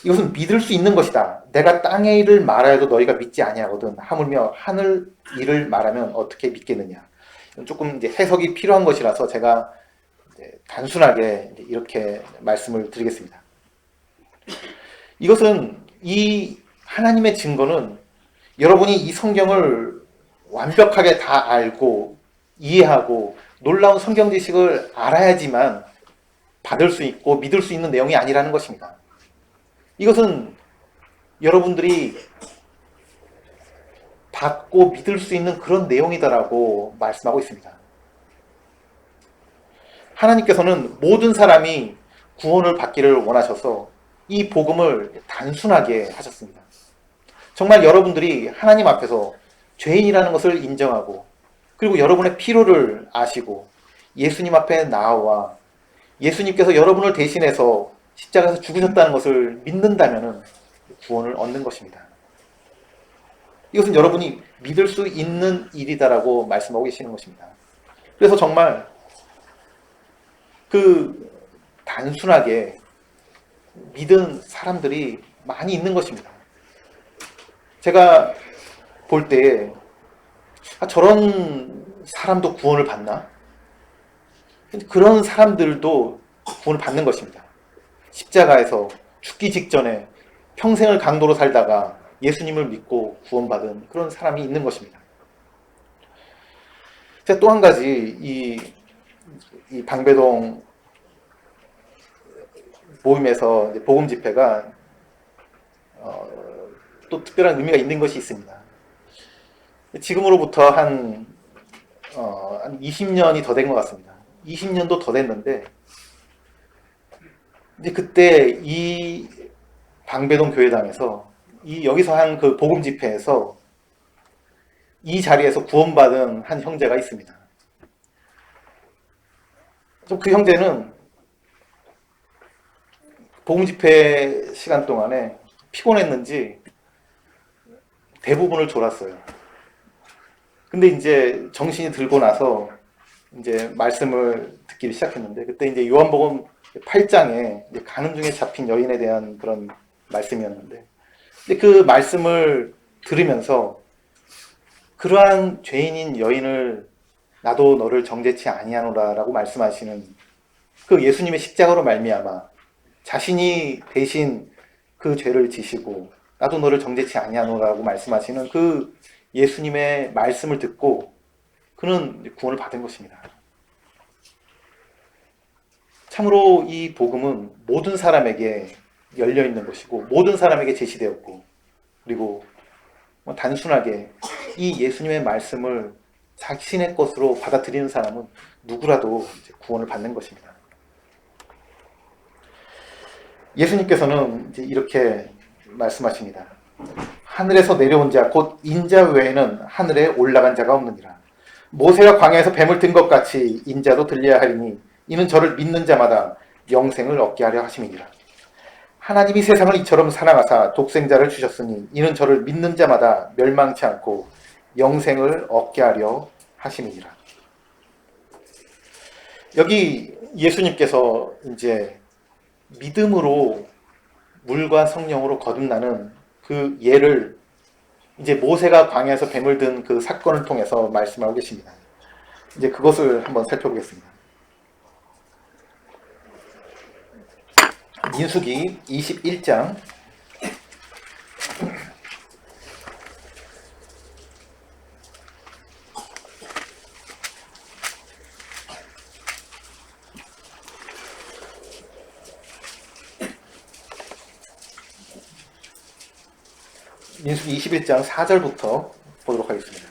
이것은 믿을 수 있는 것이다. 내가 땅의 일을 말하여도 너희가 믿지 아니하거든. 하물며 하늘 일을 말하면 어떻게 믿겠느냐. 조금 이제 해석이 필요한 것이라서 제가 단순하게 이렇게 말씀을 드리겠습니다. 이것은 이 하나님의 증거는 여러분이 이 성경을 완벽하게 다 알고 이해하고 놀라운 성경 지식을 알아야지만 받을 수 있고 믿을 수 있는 내용이 아니라는 것입니다. 이것은 여러분들이 받고 믿을 수 있는 그런 내용이다라고 말씀하고 있습니다. 하나님께서는 모든 사람이 구원을 받기를 원하셔서 이 복음을 단순하게 하셨습니다. 정말 여러분들이 하나님 앞에서 죄인이라는 것을 인정하고 그리고 여러분의 필요를 아시고 예수님 앞에 나와 예수님께서 여러분을 대신해서 십자가에서 죽으셨다는 것을 믿는다면 구원을 얻는 것입니다. 이것은 여러분이 믿을 수 있는 일이다라고 말씀하고 계시는 것입니다. 그래서 정말 그 단순하게 믿은 사람들이 많이 있는 것입니다. 제가 볼 때 저런 사람도 구원을 받나? 그런 사람들도 구원을 받는 것입니다. 십자가에서 죽기 직전에 평생을 강도로 살다가 예수님을 믿고 구원받은 그런 사람이 있는 것입니다. 제가 또 한 가지 이 방배동 모임에서 복음 집회가 또 특별한 의미가 있는 것이 있습니다. 지금으로부터 한 20년이 더 된 것 같습니다. 20년도 더 됐는데 근데 그때 이 방배동 교회당에서 여기서 한 그 복음 집회에서 이 자리에서 구원받은 한 형제가 있습니다. 그 형제는 복음 집회 시간 동안에 피곤했는지 대부분을 졸았어요. 근데 이제 정신이 들고 나서 이제 말씀을 듣기 시작했는데 그때 이제 요한복음 8장에 가는 중에 잡힌 여인에 대한 그런 말씀이었는데 근데 그 말씀을 들으면서 그러한 죄인인 여인을 나도 너를 정죄치 아니하노라 라고 말씀하시는 그 예수님의 십자가로 말미암아 자신이 대신 그 죄를 지시고 나도 너를 정죄치 아니하노라고 말씀하시는 그 예수님의 말씀을 듣고 그는 구원을 받은 것입니다. 참으로 이 복음은 모든 사람에게 열려 있는 것이고 모든 사람에게 제시되었고 그리고 단순하게 이 예수님의 말씀을 자신의 것으로 받아들이는 사람은 누구라도 구원을 받는 것입니다. 예수님께서는 이제 이렇게 말씀하십니다. 하늘에서 내려온 자 곧 인자 외에는 하늘에 올라간 자가 없느니라. 모세가 광야에서 뱀을 든 것 같이 인자도 들려야 하리니 이는 저를 믿는 자마다 영생을 얻게 하려 하심이니라. 하나님이 세상을 이처럼 사랑하사 독생자를 주셨으니 이는 저를 믿는 자마다 멸망치 않고 영생을 얻게 하려 하심이니라. 여기 예수님께서 이제 믿음으로 물과 성령으로 거듭나는 그 예를 이제 모세가 광야에서 뱀을 든 그 사건을 통해서 말씀하고 계십니다. 이제 그것을 한번 살펴보겠습니다. 민수기 21장 21장 4절부터 보도록 하겠습니다.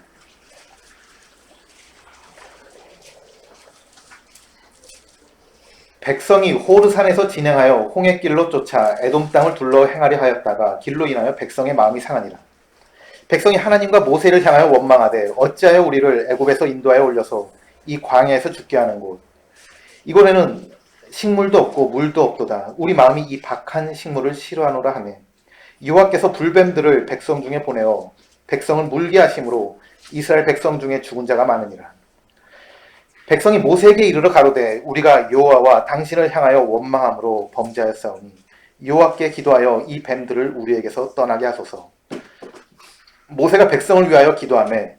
백성이 호르산에서 진행하여 홍해길로 쫓아 에돔 땅을 둘러 행하려 하였다가 길로 인하여 백성의 마음이 상하니라. 백성이 하나님과 모세를 향하여 원망하되 어찌하여 우리를 애굽에서 인도하여 올려서 이 광야에서 죽게 하는 곳 이곳에는 식물도 없고 물도 없도다. 우리 마음이 이 박한 식물을 싫어하노라 하매 여호와께서 불뱀들을 백성 중에 보내어 백성을 물게 하심으로 이스라엘 백성 중에 죽은 자가 많으니라. 백성이 모세에게 이르러 가로되 우리가 여호와와 당신을 향하여 원망함으로 범죄하였사오니 여호와께 기도하여 이 뱀들을 우리에게서 떠나게 하소서. 모세가 백성을 위하여 기도하매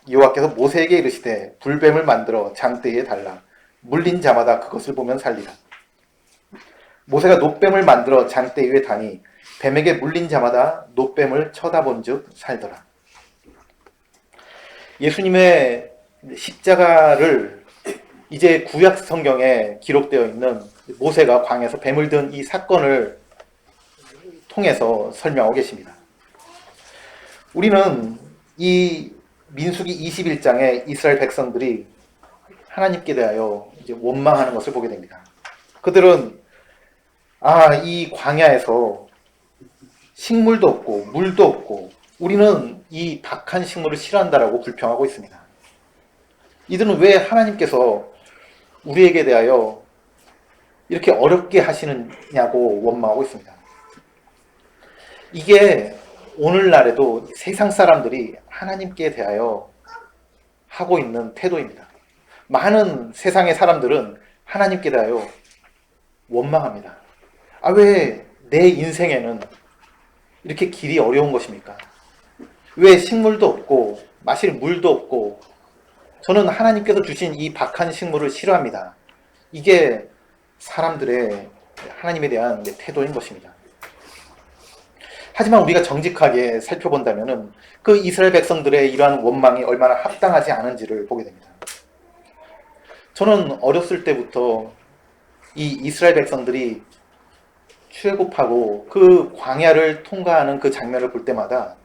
여호와께서 모세에게 이르시되 불뱀을 만들어 장대에 달라 물린 자마다 그것을 보면 살리라. 모세가 놋뱀을 만들어 장대 위에 다니 뱀에게 물린 자마다 놋뱀을 쳐다본즉 살더라. 예수님의 십자가를 이제 구약 성경에 기록되어 있는 모세가 광야에서 뱀을 든 이 사건을 통해서 설명하고 계십니다. 우리는 이 민수기 21장에 이스라엘 백성들이 하나님께 대하여 이제 원망하는 것을 보게 됩니다. 그들은 이 광야에서 식물도 없고 물도 없고 우리는 이 박한 식물을 싫어한다라고 불평하고 있습니다. 이들은 왜 하나님께서 우리에게 대하여 이렇게 어렵게 하시느냐고 원망하고 있습니다. 이게 오늘날에도 세상 사람들이 하나님께 대하여 하고 있는 태도입니다. 많은 세상의 사람들은 하나님께 대하여 원망합니다. 왜 내 인생에는 이렇게 길이 어려운 것입니까? 왜 식물도 없고 마실 물도 없고 저는 하나님께서 주신 이 박한 식물을 싫어합니다. 이게 사람들의 하나님에 대한 태도인 것입니다. 하지만 우리가 정직하게 살펴본다면 그 이스라엘 백성들의 이러한 원망이 얼마나 합당하지 않은지를 보게 됩니다. 저는 어렸을 때부터 이 이스라엘 백성들이 출애굽하고 그 광야를 통과하는 그 장면을 볼 때마다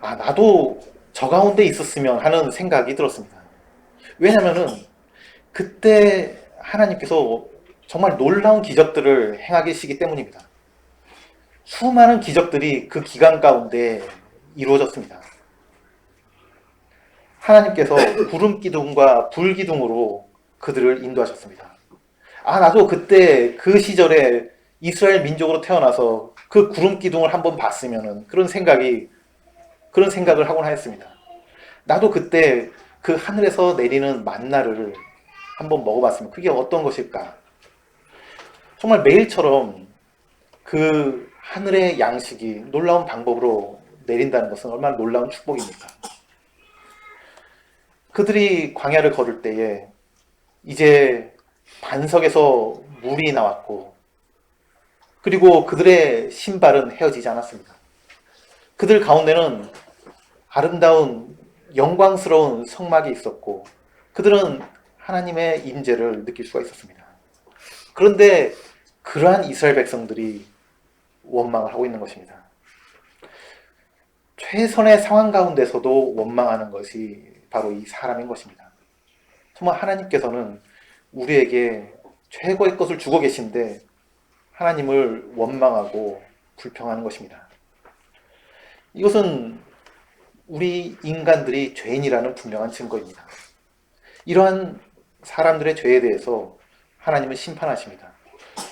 나도 저 가운데 있었으면 하는 생각이 들었습니다. 왜냐하면 그때 하나님께서 정말 놀라운 기적들을 행하 계시기 때문입니다. 수많은 기적들이 그 기간 가운데 이루어졌습니다. 하나님께서 구름 기둥과 불 기둥으로 그들을 인도하셨습니다. 나도 그때 그 시절에 이스라엘 민족으로 태어나서 그 구름 기둥을 한번 봤으면 그런 생각을 하곤 하였습니다. 나도 그때 그 하늘에서 내리는 만나를 한번 먹어봤으면 그게 어떤 것일까? 정말 매일처럼 그 하늘의 양식이 놀라운 방법으로 내린다는 것은 얼마나 놀라운 축복입니까? 그들이 광야를 걸을 때에 이제 반석에서 물이 나왔고, 그리고 그들의 신발은 헤어지지 않았습니다. 그들 가운데는 아름다운 영광스러운 성막이 있었고, 그들은 하나님의 임재를 느낄 수가 있었습니다. 그런데 그러한 이스라엘 백성들이 원망을 하고 있는 것입니다. 최선의 상황 가운데서도 원망하는 것이 바로 이 사람인 것입니다. 정말 하나님께서는 우리에게 최고의 것을 주고 계신데 하나님을 원망하고 불평하는 것입니다. 이것은 우리 인간들이 죄인이라는 분명한 증거입니다. 이러한 사람들의 죄에 대해서 하나님은 심판하십니다.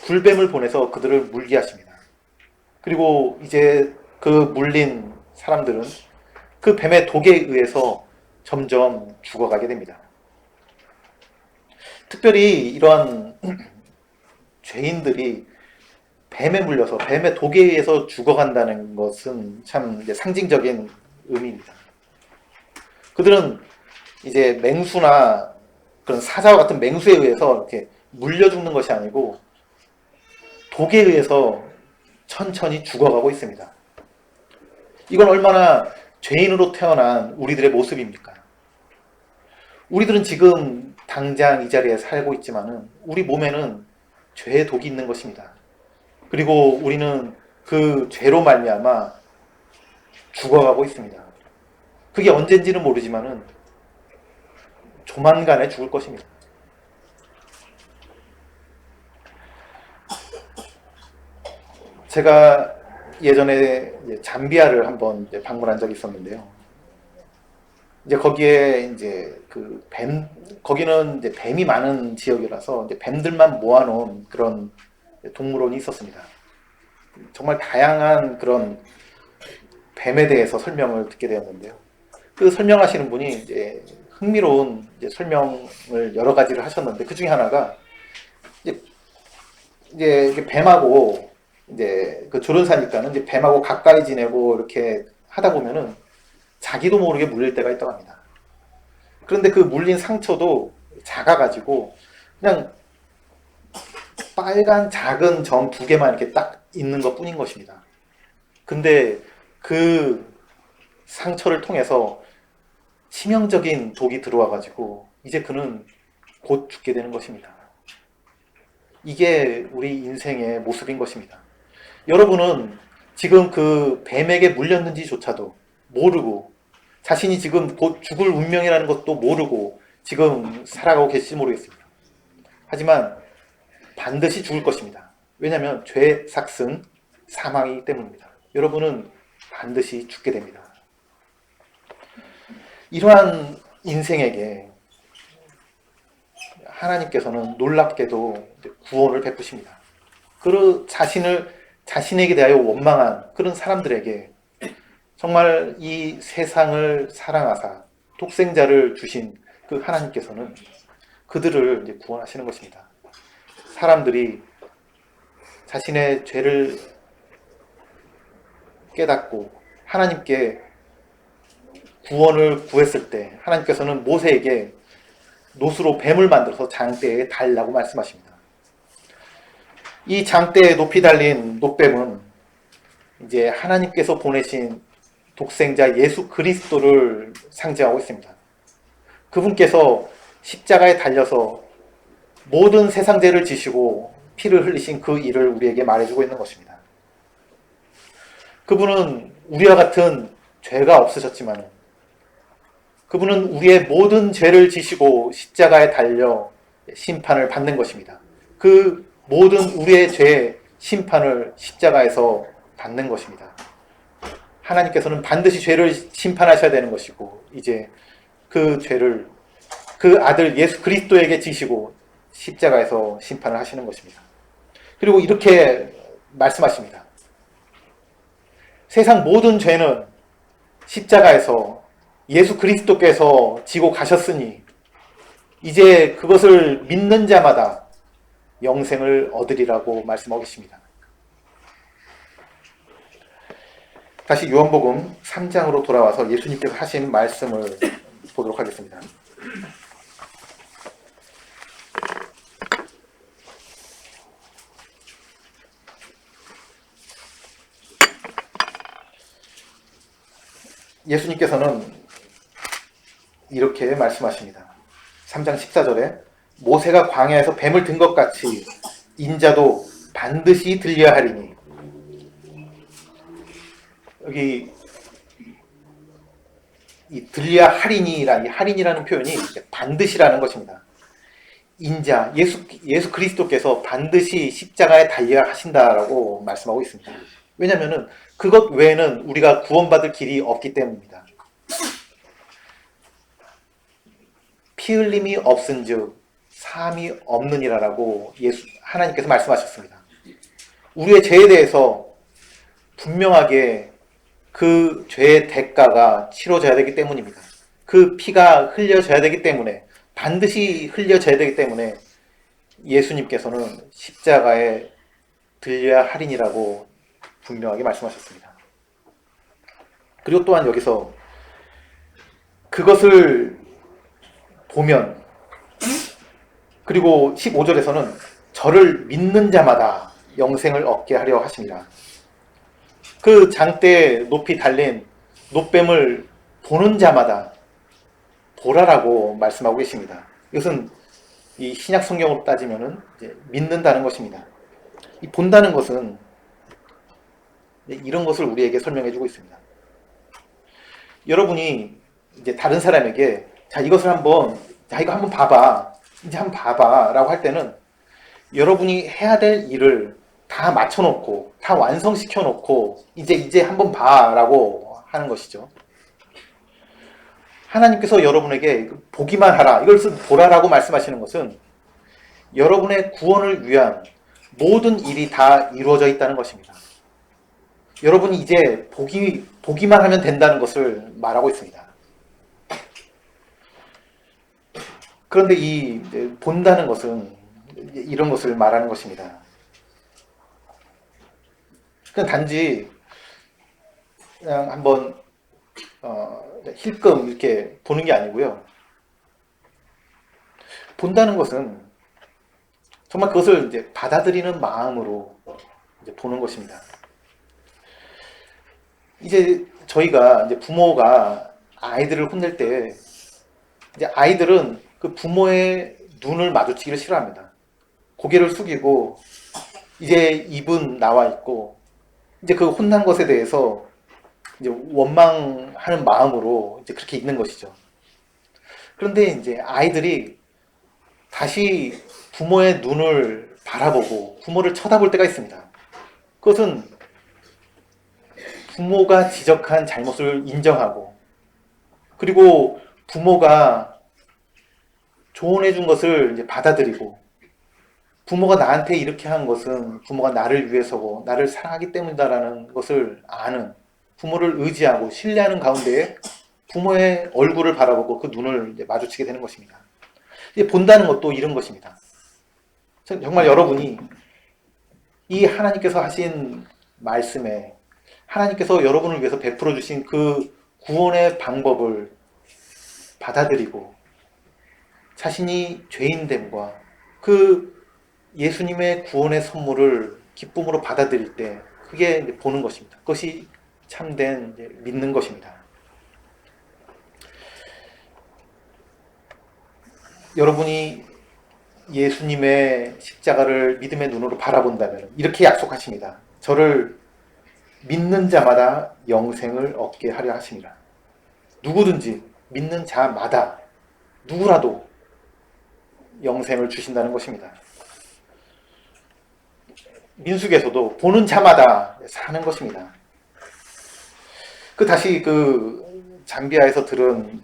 불뱀을 보내서 그들을 물게 하십니다. 그리고 이제 그 물린 사람들은 그 뱀의 독에 의해서 점점 죽어가게 됩니다. 특별히 이러한 죄인들이 뱀에 물려서 뱀의 독에 의해서 죽어간다는 것은 참 이제 상징적인 의미입니다. 그들은 이제 맹수나 그런 사자와 같은 맹수에 의해서 이렇게 물려 죽는 것이 아니고 독에 의해서 천천히 죽어가고 있습니다. 이건 얼마나 죄인으로 태어난 우리들의 모습입니까? 우리들은 지금 당장 이 자리에 살고 있지만은 우리 몸에는 죄의 독이 있는 것입니다. 그리고 우리는 그 죄로 말미암아 죽어가고 있습니다. 그게 언젠지는 모르지만은 조만간에 죽을 것입니다. 제가 예전에 잠비아를 한번 방문한 적이 있었는데요. 이제 거기에 이제 그 거기는 이제 뱀이 많은 지역이라서 이제 뱀들만 모아놓은 그런 동물원이 있었습니다. 정말 다양한 그런 뱀에 대해서 설명을 듣게 되었는데요. 그 설명하시는 분이 이제 흥미로운 이제 설명을 여러 가지를 하셨는데 그 중에 하나가 이제 뱀하고 이제 그 조련사니까는 이제 뱀하고 가까이 지내고 이렇게 하다 보면은 자기도 모르게 물릴 때가 있다고 합니다. 그런데 그 물린 상처도 작아가지고 그냥 빨간 작은 점 2개만 이렇게 딱 있는 것 뿐인 것입니다. 근데 그 상처를 통해서 치명적인 독이 들어와가지고 이제 그는 곧 죽게 되는 것입니다. 이게 우리 인생의 모습인 것입니다. 여러분은 지금 그 뱀에게 물렸는지조차도 모르고 자신이 지금 곧 죽을 운명이라는 것도 모르고 지금 살아가고 계실지 모르겠습니다. 하지만 반드시 죽을 것입니다. 왜냐하면 죄의 삭은 사망이기 때문입니다. 여러분은 반드시 죽게 됩니다. 이러한 인생에게 하나님께서는 놀랍게도 구원을 베푸십니다. 그 자신에게 대하여 원망한 그런 사람들에게 정말 이 세상을 사랑하사 독생자를 주신 그 하나님께서는 그들을 이제 구원하시는 것입니다. 사람들이 자신의 죄를 깨닫고 하나님께 구원을 구했을 때 하나님께서는 모세에게 노수로 뱀을 만들어서 장대에 달라고 말씀하십니다. 이 장대에 높이 달린 놋뱀은 이제 하나님께서 보내신 독생자 예수 그리스도를 상징하고 있습니다. 그분께서 십자가에 달려서 모든 세상 죄를 지시고 피를 흘리신 그 일을 우리에게 말해주고 있는 것입니다. 그분은 우리와 같은 죄가 없으셨지만 그분은 우리의 모든 죄를 지시고 십자가에 달려 심판을 받는 것입니다. 그 모든 우리의 죄의 심판을 십자가에서 받는 것입니다. 하나님께서는 반드시 죄를 심판하셔야 되는 것이고 이제 그 죄를 그 아들 예수 그리스도에게 지시고 십자가에서 심판을 하시는 것입니다. 그리고 이렇게 말씀하십니다. 세상 모든 죄는 십자가에서 예수 그리스도께서 지고 가셨으니 이제 그것을 믿는 자마다 영생을 얻으리라고 말씀하고 계십니다. 다시 요한복음 3장으로 돌아와서 예수님께서 하신 말씀을 보도록 하겠습니다. 예수님께서는 이렇게 말씀하십니다. 3장 14절에 모세가 광야에서 뱀을 든 것 같이 인자도 반드시 들려야 하리니. 여기 이 들려야 하리니라, 이 하리니라는 표현이 반드시라는 것입니다. 인자, 예수 그리스도께서 반드시 십자가에 달려야 하신다라고 말씀하고 있습니다. 왜냐하면 그것 외에는 우리가 구원받을 길이 없기 때문입니다. 피 흘림이 없은즉 사함이 없느니라라고 하나님께서 말씀하셨습니다. 우리의 죄에 대해서 분명하게 그 죄의 대가가 치러져야 되기 때문입니다. 그 피가 흘려져야 되기 때문에, 반드시 흘려져야 되기 때문에 예수님께서는 십자가에 들려야 하리니라고 분명하게 말씀하셨습니다. 그리고 또한 여기서 그것을 보면, 그리고 15절에서는 저를 믿는 자마다 영생을 얻게 하려 하십니다. 그 장대에 높이 달린 놋뱀을 보는 자마다 보라라고 말씀하고 계십니다. 이것은 이 신약 성경으로 따지면은 이제 믿는다는 것입니다. 이 본다는 것은 이런 것을 우리에게 설명해 주고 있습니다. 여러분이 이제 다른 사람에게 자, 이거 한번 봐봐. 이제 한번 봐봐. 라고 할 때는 여러분이 해야 될 일을 다 맞춰놓고, 다 완성시켜놓고, 이제 한번 봐. 라고 하는 것이죠. 하나님께서 여러분에게 보기만 하라. 이것을 보라라고 말씀하시는 것은 여러분의 구원을 위한 모든 일이 다 이루어져 있다는 것입니다. 여러분이 이제 보기만 하면 된다는 것을 말하고 있습니다. 그런데 이 본다는 것은 이런 것을 말하는 것입니다. 그냥 단지 그냥 한번 힐끔 이렇게 보는 게 아니고요. 본다는 것은 정말 그것을 이제 받아들이는 마음으로 이제 보는 것입니다. 이제 저희가 이제 부모가 아이들을 혼낼 때 이제 아이들은 그 부모의 눈을 마주치기를 싫어합니다. 고개를 숙이고 이제 입은 나와 있고 이제 그 혼난 것에 대해서 이제 원망하는 마음으로 이제 그렇게 있는 것이죠. 그런데 이제 아이들이 다시 부모의 눈을 바라보고 부모를 쳐다볼 때가 있습니다. 그것은 부모가 지적한 잘못을 인정하고, 그리고 부모가 조언해 준 것을 이제 받아들이고, 부모가 나한테 이렇게 한 것은 부모가 나를 위해서고 나를 사랑하기 때문이다라는 것을 아는, 부모를 의지하고 신뢰하는 가운데에 부모의 얼굴을 바라보고 그 눈을 이제 마주치게 되는 것입니다. 이제 본다는 것도 이런 것입니다. 정말 여러분이 이 하나님께서 하신 말씀에, 하나님께서 여러분을 위해서 베풀어 주신 그 구원의 방법을 받아들이고 자신이 죄인됨과 그 예수님의 구원의 선물을 기쁨으로 받아들일 때 그게 이제 보는 것입니다. 그것이 참된 이제 믿는 것입니다. 여러분이 예수님의 십자가를 믿음의 눈으로 바라본다면 이렇게 약속하십니다. 저를 믿는 자마다 영생을 얻게 하려 하십니다. 누구든지 믿는 자마다 누구라도 영생을 주신다는 것입니다. 민수기에서도 보는 자마다 사는 것입니다. 다시 그 잠비아에서 들은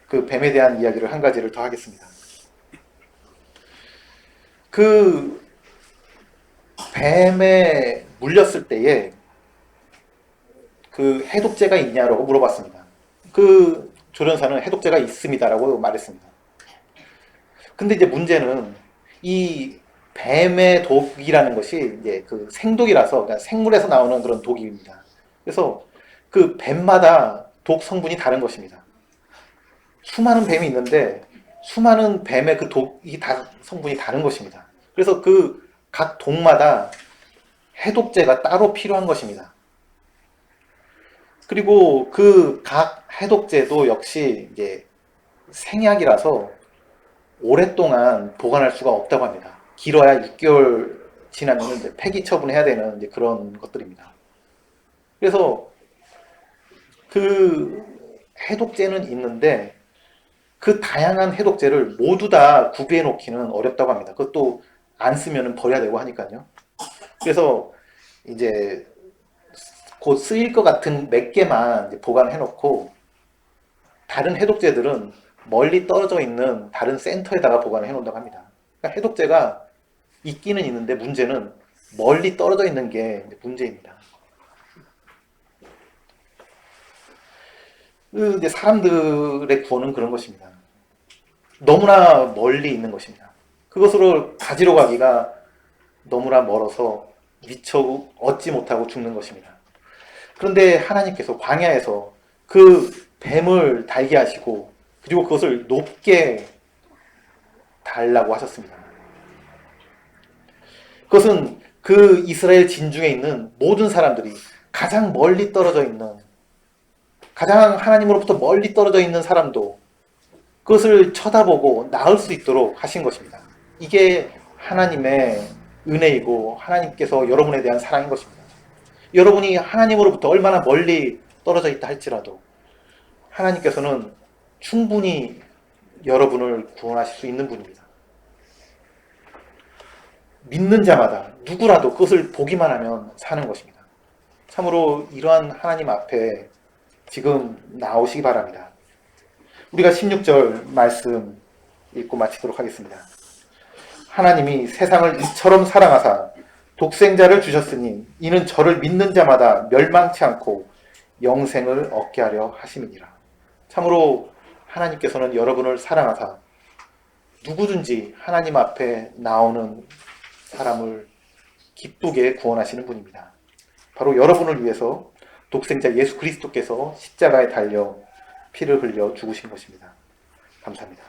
그 뱀에 대한 이야기를 한 가지를 더 하겠습니다. 그 뱀에 물렸을 때에 그 해독제가 있냐라고 물어봤습니다. 그 조련사는 해독제가 있습니다라고 말했습니다. 근데 이제 문제는 이 뱀의 독이라는 것이 이제 그 생독이라서 그러니까 생물에서 나오는 그런 독입니다. 그래서 그 뱀마다 독 성분이 다른 것입니다. 수많은 뱀이 있는데 수많은 뱀의 그 독이 다 성분이 다른 것입니다. 그래서 그 각 독마다 해독제가 따로 필요한 것입니다. 그리고 그 각 해독제도 역시 이제 생약이라서 오랫동안 보관할 수가 없다고 합니다. 길어야 6개월 지나면 이제 폐기 처분해야 되는 이제 그런 것들입니다. 그래서 그 해독제는 있는데 그 다양한 해독제를 모두 다 구비해 놓기는 어렵다고 합니다. 그것도 안 쓰면 버려야 되고 하니까요. 그래서 이제 곧 쓰일 것 같은 몇 개만 이제 보관해 놓고 다른 해독제들은 멀리 떨어져 있는 다른 센터에다가 보관해 놓는다고 합니다. 그러니까 해독제가 있기는 있는데 문제는 멀리 떨어져 있는 게 문제입니다. 이제 사람들의 구원은 그런 것입니다. 너무나 멀리 있는 것입니다. 그것으로 가지러 가기가 너무나 멀어서 미처 얻지 못하고 죽는 것입니다. 그런데 하나님께서 광야에서 그 뱀을 달게 하시고 그리고 그것을 높게 달라고 하셨습니다. 그것은 그 이스라엘 진중에 있는 모든 사람들이 가장 멀리 떨어져 있는, 가장 하나님으로부터 멀리 떨어져 있는 사람도 그것을 쳐다보고 나을 수 있도록 하신 것입니다. 이게 하나님의 은혜이고 하나님께서 여러분에 대한 사랑인 것입니다. 여러분이 하나님으로부터 얼마나 멀리 떨어져 있다 할지라도 하나님께서는 충분히 여러분을 구원하실 수 있는 분입니다. 믿는 자마다 누구라도 그것을 보기만 하면 사는 것입니다. 참으로 이러한 하나님 앞에 지금 나오시기 바랍니다. 우리가 16절 말씀 읽고 마치도록 하겠습니다. 하나님이 세상을 이처럼 사랑하사 독생자를 주셨으니 이는 저를 믿는 자마다 멸망치 않고 영생을 얻게 하려 하심이니라. 참으로 하나님께서는 여러분을 사랑하사 누구든지 하나님 앞에 나오는 사람을 기쁘게 구원하시는 분입니다. 바로 여러분을 위해서 독생자 예수 그리스도께서 십자가에 달려 피를 흘려 죽으신 것입니다. 감사합니다.